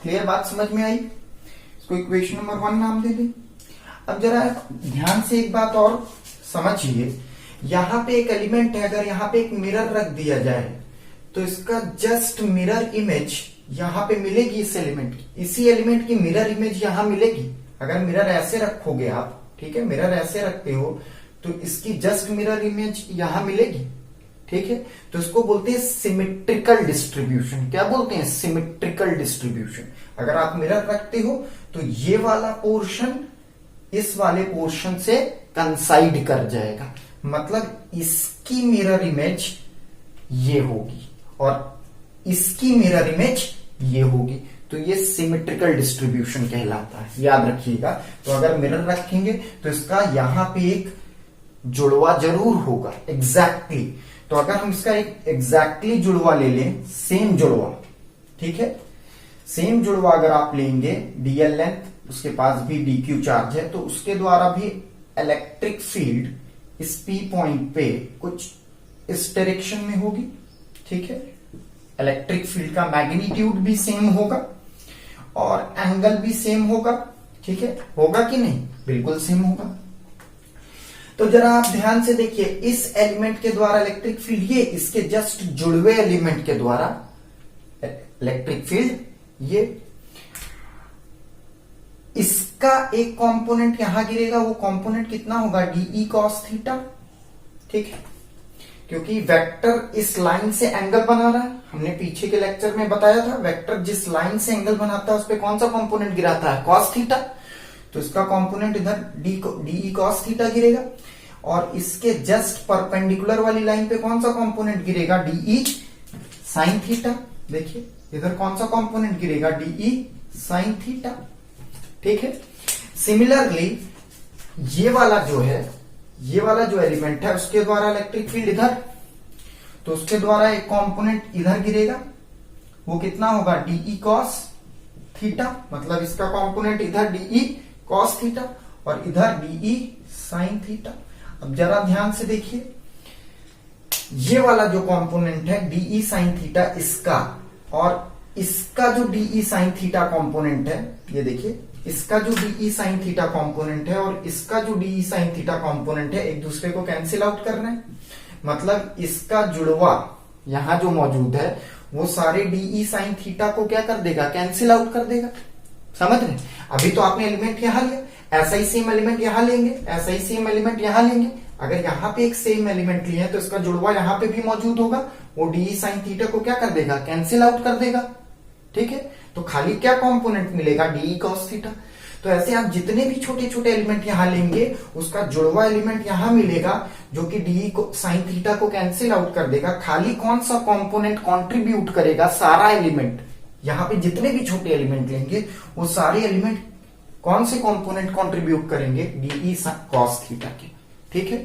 Clear बात समझ में आई। इसको इक्वेशन नंबर 1 नाम दे दें। अब जरा ध्यान से एक बात और समझिए, यहां पे एक एलिमेंट है, अगर यहां पे एक मिरर रख दिया जाए तो इसका जस्ट मिरर इमेज यहां पे मिलेगी इस एलिमेंट की, इसी एलिमेंट की मिरर इमेज यहां मिलेगी। अगर मिरर ऐसे रखोगे आप, ठीक है, मिरर ऐसे रखते हो तो इसकी जस्ट मिरर इमेज यहां मिलेगी, ठीक है। तो इसको बोलते हैं सिमेट्रिकल डिस्ट्रीब्यूशन। क्या बोलते हैं, सिमेट्रिकल डिस्ट्रीब्यूशन। अगर आप मिरर रखते हो तो ये वाला पोर्शन इस वाले पोर्शन से कंसाइड कर जाएगा, मतलब इसकी मिरर इमेज ये होगी और इसकी मिरर इमेज ये होगी, तो ये सिमेट्रिकल डिस्ट्रीब्यूशन कहलाता है, याद रखिएगा। तो अगर मिरर रखेंगे तो इसका यहां पे एक जुड़वा जरूर होगा, एग्जैक्टली। तो अगर हम इसका एक एग्जैक्टली जुड़वा ले लें, सेम जुड़वा, ठीक है, सेम जुड़वा अगर आप लेंगे, डीएल लेंथ, उसके पास भी डीक्यू चार्ज है, तो उसके द्वारा भी इलेक्ट्रिक फील्ड इस पी पॉइंट पे कुछ इस डायरेक्शन में होगी, ठीक है। इलेक्ट्रिक फील्ड का मैग्नीट्यूड भी सेम होगा और एंगल भी सेम होगा, ठीक है, होगा कि नहीं, बिल्कुल सेम होगा। तो जरा आप ध्यान से देखिए, इस एलिमेंट के द्वारा इलेक्ट्रिक फील्ड ये, इसके जस्ट जुड़वे एलिमेंट के द्वारा इलेक्ट्रिक फील्ड ये, इसका एक कंपोनेंट यहां गिरेगा, वो कंपोनेंट कितना होगा, डीई कॉस थीटा, ठीक है, क्योंकि वेक्टर इस लाइन से एंगल बना रहा है। हमने पीछे के लेक्चर में बताया था, वेक्टर जिस लाइन से एंगल बनाता है उस पे कौन सा कंपोनेंट गिराता है, कॉस थीटा। तो इसका कंपोनेंट इधर डीई कॉस थीटा गिरेगा और इसके जस्ट परपेंडिकुलर वाली लाइन पे कौन सा कंपोनेंट गिरेगा, डीई साइन थीटा। देखिए इधर कौन सा कंपोनेंट गिरेगा, डीई साइन थीटा, ठीक है। सिमिलरली ये वाला जो एलिमेंट है उसके द्वारा इलेक्ट्रिक फील्ड इधर, तो उसके द्वारा एक कंपोनेंट इधर गिरेगा, वो कितना होगा, डीई कॉस थीटा, मतलब इसका कंपोनेंट इधर डीई कॉस थीटा और इधर डीई साइन थीटा। अब जरा ध्यान से देखिए, ये वाला जो कंपोनेंट है डीई साइन थीटा, इसका और इसका जो डीई साइन थीटा कंपोनेंट है, ये देखिए, इसका जो डीई साइन थीटा कंपोनेंट है और इसका जो डीई साइन थीटा कंपोनेंट है, एक दूसरे को कैंसिल आउट कर रहे हैं, मतलब इसका जुड़वा यहां जो मौजूद है वो सारे डीई साइन थीटा को क्या कर देगा, कैंसिल आउट कर देगा। समझ रहे, अभी तो आपने एलिमेंट यहां लिया, ऐसा ही सेम एलिमेंट यहां लेंगे, ऐसा ही सेम एलिमेंट यहां लेंगे। अगर यहां पे एक सेम एलिमेंट लिए तो इसका जुड़वा यहां पे भी मौजूद होगा, वो डीई साइन थीटा को क्या कर देगा, कैंसिल आउट कर देगा, ठीक है। तो खाली क्या कंपोनेंट मिलेगा, डीई कॉस थीटा। तो ऐसे आप जितने भी छोटे छोटे एलिमेंट यहां लेंगे उसका जुड़वा एलिमेंट यहां मिलेगा जो कि डीई साइन थीटा को कैंसिल आउट कर देगा। खाली कौन सा कंपोनेंट कंट्रीब्यूट करेगा, सारा एलिमेंट, यहां पे जितने भी छोटे एलिमेंट लेंगे वो सारे एलिमेंट कौन से कंपोनेंट कंट्रीब्यूट करेंगे, डीई कॉस थीटा के, ठीक है।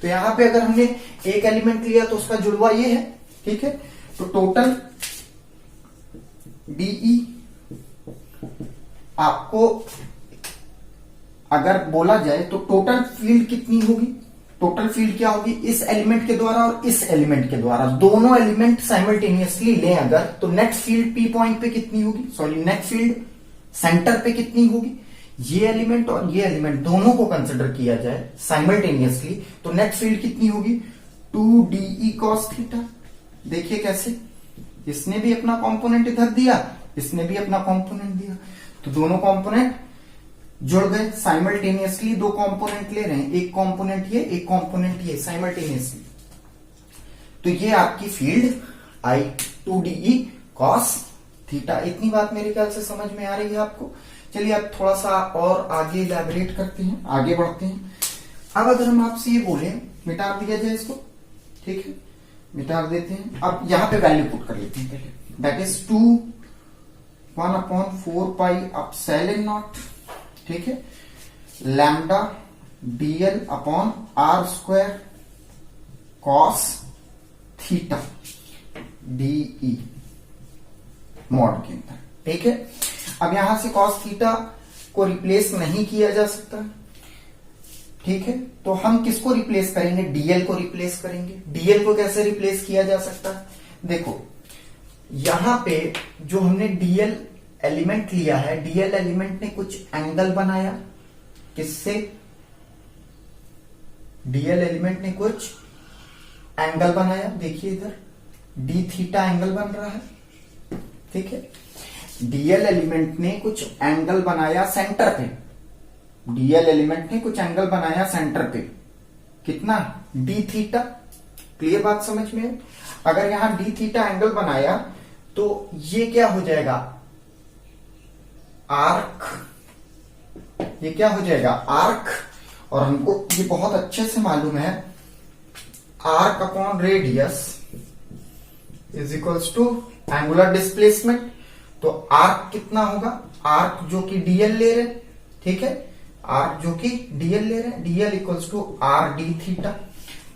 तो यहां पे अगर हमने एक एलिमेंट लिया तो उसका जुड़वा ये है, ठीक है। तो टोटल डीई आपको अगर बोला जाए तो टोटल फील्ड कितनी होगी, टोटल फील्ड क्या होगी, इस एलिमेंट के द्वारा और इस एलिमेंट के द्वारा, दोनों एलिमेंट साइमल्टेनियसली लें अगर, तो नेट फील्ड पी पॉइंट पे कितनी होगी, सॉरी नेट फील्ड सेंटर पे कितनी होगी, ये एलिमेंट और ये एलिमेंट दोनों को कंसिडर किया जाए साइमल्टेनियसली, तो नेट फील्ड कितनी होगी, 2 डीई कॉस थीटा। देखिए कैसे, इसने भी अपना कंपोनेंट इधर दिया, इसने भी अपना कंपोनेंट दिया, तो दोनों कंपोनेंट जुड़ गए साइमल्टेनियसली। दो कंपोनेंट ले रहे हैं, एक कंपोनेंट ये, एक कंपोनेंट ये, साइमल्टेनियसली। तो ये आपकी field I 2DE cos theta. इतनी बात मेरे ख्याल से समझ में आ रही है आपको। चलिए अब थोड़ा सा और आगे इलैबोरेट करते हैं, आगे बढ़ते हैं। अब अगर हम आपसे ये बोले मिटा दिया जाए इसको, ठीक है, मिटा देते हैं। अब यहां पे वैल्यू पुट कर लेते हैं पहले, that is 1/4 pi epsilon naught, ठीक है, lambda dl upon r square cos theta dE mod के अंदर, ठीक है। अब यहां से cos थीटा को रिप्लेस नहीं किया जा सकता, ठीक है, तो हम किसको रिप्लेस करेंगे? dl को रिप्लेस करेंगे। dl को कैसे रिप्लेस किया जा सकता है? देखो यहां पे जो हमने dl एलिमेंट लिया है, dl एलिमेंट ने कुछ एंगल बनाया, किससे? dl एलिमेंट ने कुछ एंगल बनाया, देखिए इधर d थीटा एंगल बन रहा है, ठीक है। dl एलिमेंट ने कुछ एंगल बनाया सेंटर पे, dl एलिमेंट ने कुछ एंगल बनाया सेंटर पे, कितना? d theta. क्लियर बात समझ में? अगर यहां d थीटा एंगल बनाया तो ये क्या हो जाएगा? आर्क। ये क्या हो जाएगा? आर्क। और हमको ये बहुत अच्छे से मालूम है, arc upon radius is equals to angular displacement. तो आर्क कितना होगा? आर्क जो कि dl ले रहे, ठीक है, आर्क जो कि dl ले रहे, dl equals to r d theta.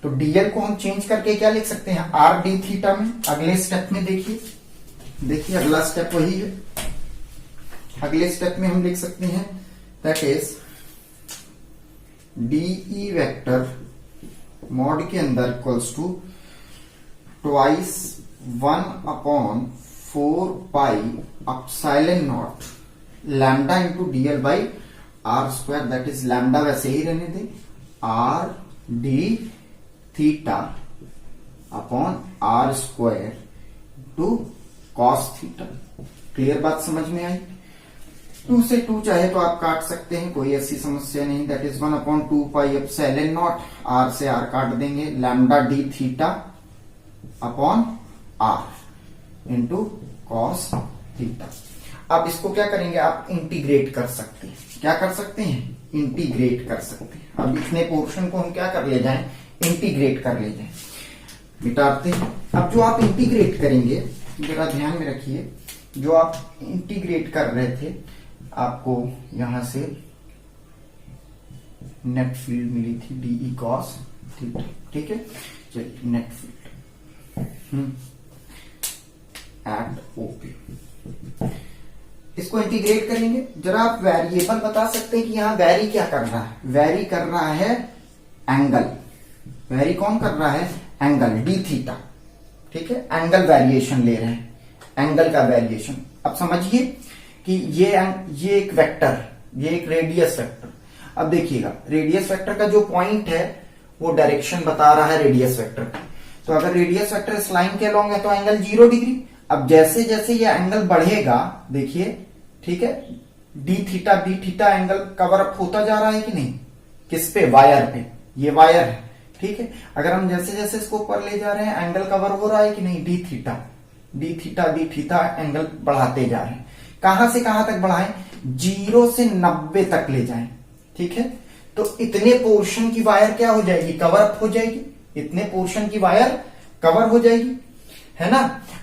तो dl को हम चेंज करके क्या लिख सकते हैं? r d थीटा में। अगले स्टेप में देखिए अगला स्टेप वही है। अगले स्टेप में हम लिख सकते हैं that is dE vector mod के अंदर equals to twice 1/4 pi epsilon naught lambda into dl by r square, that is lambda वैसे ही रहने दे, r d theta upon r square two cos theta. Clear बात समझ में आई? 2 से 2 चाहे तो आप काट सकते हैं, कोई ऐसी समस्या नहीं। That is 1/2 pi epsilon not, r से r काट देंगे, lambda d theta upon r into cos theta. अब इसको क्या करेंगे? आप इंटीग्रेट कर सकते हैं। क्या कर सकते हैं? इंटीग्रेट कर सकते हैं। अब इतने पोर्शन को हम क्या कर ले जाएं? इंटीग्रेट कर ले जाएं। मिटाते हैं। अब जो आप इंटीग्रेट करेंगे, जरा ध्यान में रखिए, जो आप इंटीग्रेट कर रहे थे, आपको यहां से नेट फील्ड मिली थी dE cos थीटा, ठीक है। चलिए नेट फील्ड एट ओपी, इसको इंटीग्रेट करेंगे। जरा आप वेरिएबल बता सकते हैं कि यहां वेरी क्या कर रहा है? वेरी कर रहा है एंगल। वेरी कौन कर रहा है? एंगल d थीटा, ठीक है। एंगल वेरिएशन ले रहे हैं, एंगल का वेरिएशन। अब समझिए कि ये एक वेक्टर, ये एक रेडियस वेक्टर। अब देखिएगा रेडियस वेक्टर का जो पॉइंट है वो डायरेक्शन बता रहा है रेडियस वेक्टर का। तो अगर रेडियस वेक्टर इस लाइन के अलोंग है तो एंगल 0 डिग्री। अब जैसे जैसे ये एंगल बढ़ेगा, देखिए, ठीक है, d theta angle cover up होता जा रहा है कि नहीं? किस पे? वायर पे। ये वायर है, ठीक है। अगर हम जैसे जैसे इसको ऊपर ले जा रहे हैं, एंगल कवर हो रहा है कि नहीं? d थीटा एंगल बढ़ाते जा रहे हैं। कहां से कहां तक बढ़ाएं? 0 से 90 तक ले जाएं, ठीक है। तो इतने पोर्शन की वायर क्या हो जाएगी? कवर अप हो जाएगी। इतने पोर्शन की वायर कवर हो जाएगी, है ना।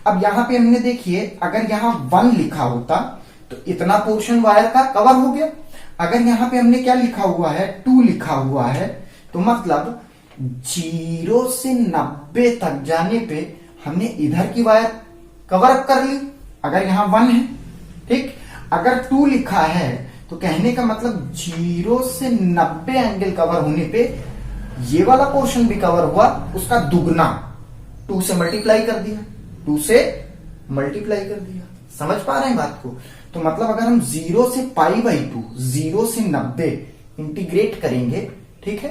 अब यहां पे हमने देखिए, अगर यहां 1 लिखा होता तो इतना पोर्शन वायर का कवर हो गया। अगर यहां पे हमने क्या लिखा हुआ है? 2 लिखा हुआ है, तो मतलब 0 से 90 तक जाने पे हमने इधर की वायर कवर अप कर ली। अगर यहां 1 है, ठीक। अगर 2 लिखा है तो कहने का मतलब 0 से 90 एंगल कवर होने पे ये वाला पोर्शन भी कवर हुआ, उसका दुगना। 2 से मल्टीप्लाई कर दिया, 2 से मल्टीप्लाई कर दिया। समझ पा रहे हैं बात को? तो मतलब अगर हम 0 से π/2, 0 से 90 इंटीग्रेट करेंगे, ठीक है,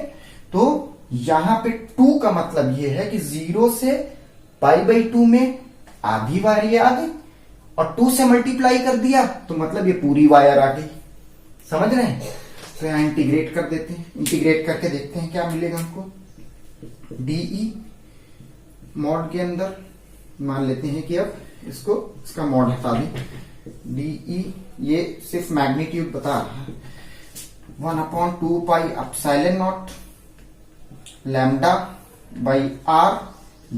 तो यहां पे 2 का मतलब ये है कि 0 से π/2 में आधी वायर ये आ गई और 2 से मल्टीप्लाई कर दिया तो मतलब ये पूरी वायर आ गई। समझ रहे हैं? तो यहां इंटीग्रेट कर देते हैं, इंटीग्रेट करके देखते हैं क्या मिलेगा हमको। डीई मॉड के अंदर मान लेते हैं कि अब इसको इसका मॉड हटा दें। डीई ये सिर्फ मैग्नीट्यूड बता रहा है। 1/2 pi epsilon naught lambda by R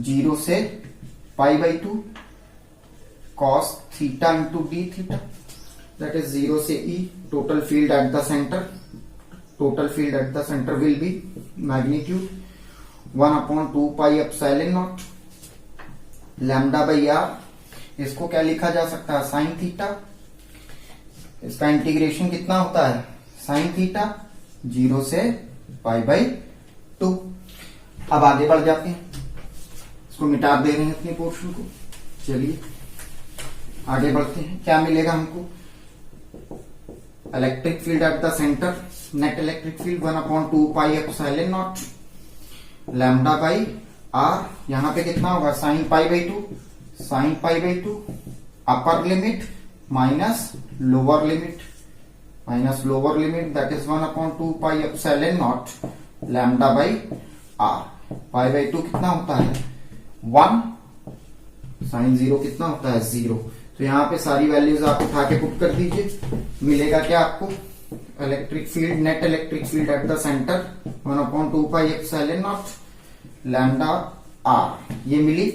0 से π/2 cos theta into d theta that is 0 से E। Total field at the centre, total field at the centre will be magnitude 1/2 pi epsilon naught lambda by R. इसको क्या लिखा जा सकता है? Sine theta. इसका integration कितना होता है? साइन थीटा 0 से π/2। अब आगे बढ़ जाते हैं, इसको मिटा दे रहे हैं अपने पोर्शन को। चलिए आगे बढ़ते हैं, क्या मिलेगा हमको? Electric field at the centre, net electric field 1/2 pi epsilon naught lambda by r. यहां पे कितना होगा? Sine π/2, sine π/2 upper limit minus lower limit, minus lower limit that is 1/2 pi epsilon naught lambda by r. π/2 कितना होता है? 1। Sign 0 कितना होता है? 0। तो यहां पे सारी वैल्यूज आप उठा के पुट कर दीजिए। मिलेगा क्या आपको? Electric field, net electric field at the centre 1/2 pi epsilon naught lambda R, ये मिली।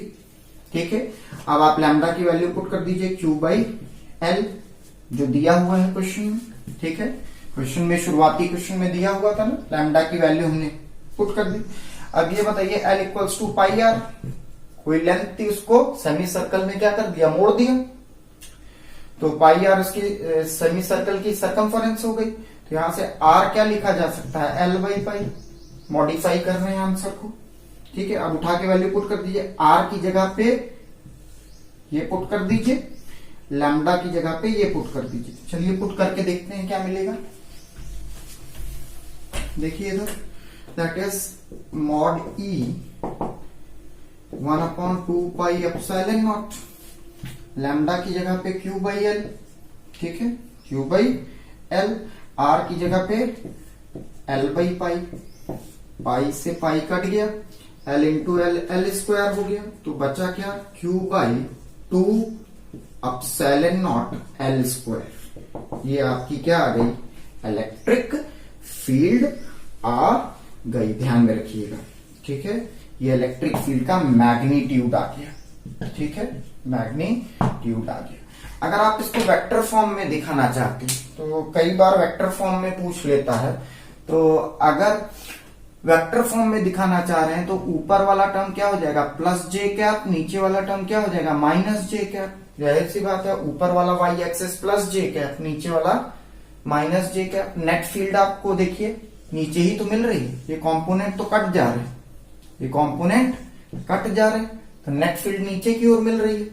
ठीक है, अब आप लैम्डा की वैल्यू पुट कर दीजिए Q/L जो दिया हुआ है क्वेश्चन में। ठीक है, क्वेश्चन में शुरुआती क्वेश्चन में दिया हुआ था ना, लैम्डा की वैल्यू हमने पुट कर दी। अब ये बताइए L equals to pi R, कोई लेंथ थी उसको सेमी सर्कल में क्या कर दिया? मोड़ दिया। तो पाई आर उसकी सेमी सर्कल की सरकमफरेंस हो गई। तो यहां से आर क्या लिखा जा सकता है? L/पाई। मॉडिफाई कर रहे हैं आंसर को। ठीक है, अब उठा के वैल्यू पुट कर दीजिए। आर की जगह पे ये पुट कर दीजिए, लैम्डा की जगह पे ये पुट कर दीजिए। चलिए पुट करके देखते हैं क्या मिलेगा। देखिए इधर that is mod E 1/2 pi epsilon naught lambda की जगह पे Q/L। ठीक है, Q/L। आर की जगह पे L/पाई, पाई से पाई कट गया, L into L, L square हो गया। तो बचा क्या? Q/2 epsilon naught L square. ये आपकी क्या आ गई? इलेक्ट्रिक फील्ड आ गई। ध्यान में रखिएगा। ठीक है, ये इलेक्ट्रिक फील्ड का मैग्नीट्यूड आ गया। ठीक है, मैग्नीट्यूड आ गया। अगर आप इसको वेक्टर फॉर्म में दिखाना चाहते हैं तो कई बार वेक्टर फॉर्म में पूछ लेता है। तो अगर वेक्टर फॉर्म में दिखाना चाह रहे हैं तो ऊपर वाला टर्म क्या हो जाएगा? प्लस जे कैप, नीचे वाला टर्म क्या हो जाएगा? Minus J cap. जाहिर सी बात है, ऊपर वाला वाई एक्सेस प्लस जे कैप, नीचे वाला minus J cap. Net field आपको देखिए नीचे ही तो मिल रही है, ये कंपोनेंट तो कट जा रहे हैं, ये कंपोनेंट कट जा रहे हैं, तो नेट फील्ड नीचे की ओर मिल रही है।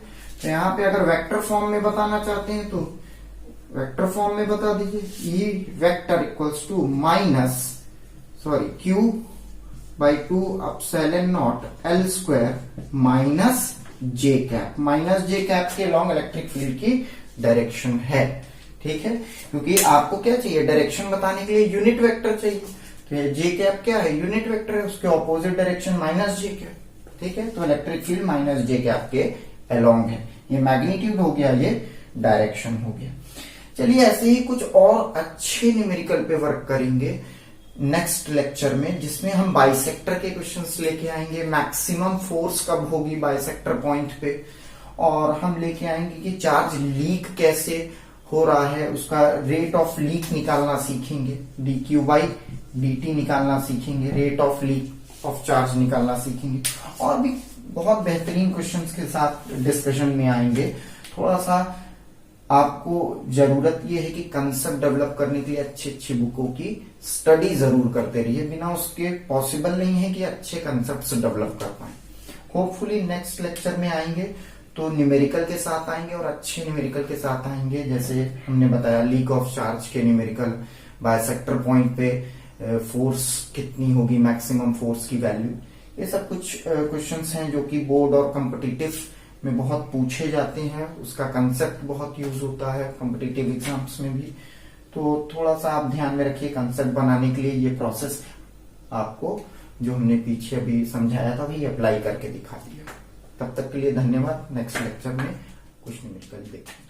तो यहाँ पे अगर वेक्टर फॉर्म में बताना चाहते हैं तो वेक्टर फॉर्म में बता दीजिए। E vector equals to Q/2 epsilon naught L square minus J cap. Minus J cap के लॉन्ग इलेक्ट्रिक फील्ड की डायरेक्शन है। ठीक है, क्योंकि आपको क्या चाहिए? डायरेक्शन बताने के लिए यूनिट वेक्टर चाहिए। तो जे कैप क्या है? यूनिट वेक्टर है, उसके opposite direction minus J cap. ठीक है, तो electric field minus J cap के अलोंग है। ये मैग्नीट्यूड हो गया, ये डायरेक्शन हो गया। चलिए ऐसे ही कुछ और अच्छे न्यूमेरिकल पे वर्क करेंगे नेक्स्ट लेक्चर में, जिसमें हम बाइसेक्टर के क्वेश्चंस लेके आएंगे। मैक्सिमम फोर्स कब होगी बाइसेक्टर पॉइंट पे, और हम लेके आएंगे कि चार्ज लीक कैसे हो रहा है, उसका रेट ऑफ लीक निकालना सीखेंगे, dQ/dt निकालना सीखेंगे, rate of leak of charge निकालना सीखेंगे। और भी बहुत बेहतरीन क्वेश्चंस के साथ डिस्कशन में आएंगे। थोड़ा सा आपको जरूरत यह है कि कंसेप्ट डेवलप करने के लिए अच्छी अच्छी बुकों की स्टडी जरूर करते रहिए। बिना उसके पॉसिबल नहीं है कि अच्छे कंसेप्ट डेवलप कर पाए। होपफुली नेक्स्ट लेक्चर में आएंगे तो न्यूमेरिकल के साथ आएंगे, और अच्छे न्यूमेरिकल के साथ आएंगे। जैसे हमने बताया लीक ऑफ चार्ज के न्यूमेरिकल, बायसेक्टर पॉइंट पे फोर्स कितनी होगी, मैक्सिमम फोर्स की वैल्यू, ये सब कुछ क्वेश्चंस हैं जो कि बोर्ड और कॉम्पिटिटिव में बहुत पूछे जाते हैं, उसका कंसेप्ट बहुत यूज होता है कॉम्पिटिटिव एग्जाम्स में भी। तो थोड़ा सा आप ध्यान में रखिए, कंसेप्ट बनाने के लिए ये प्रोसेस आपको जो हमने पीछे अभी समझाया था वही अप्लाई करके दिखा दिया। तब तक के लिए धन्यवाद। नेक्स्ट लेक्चर में कुछ नहीं मिलकर देखेंगे।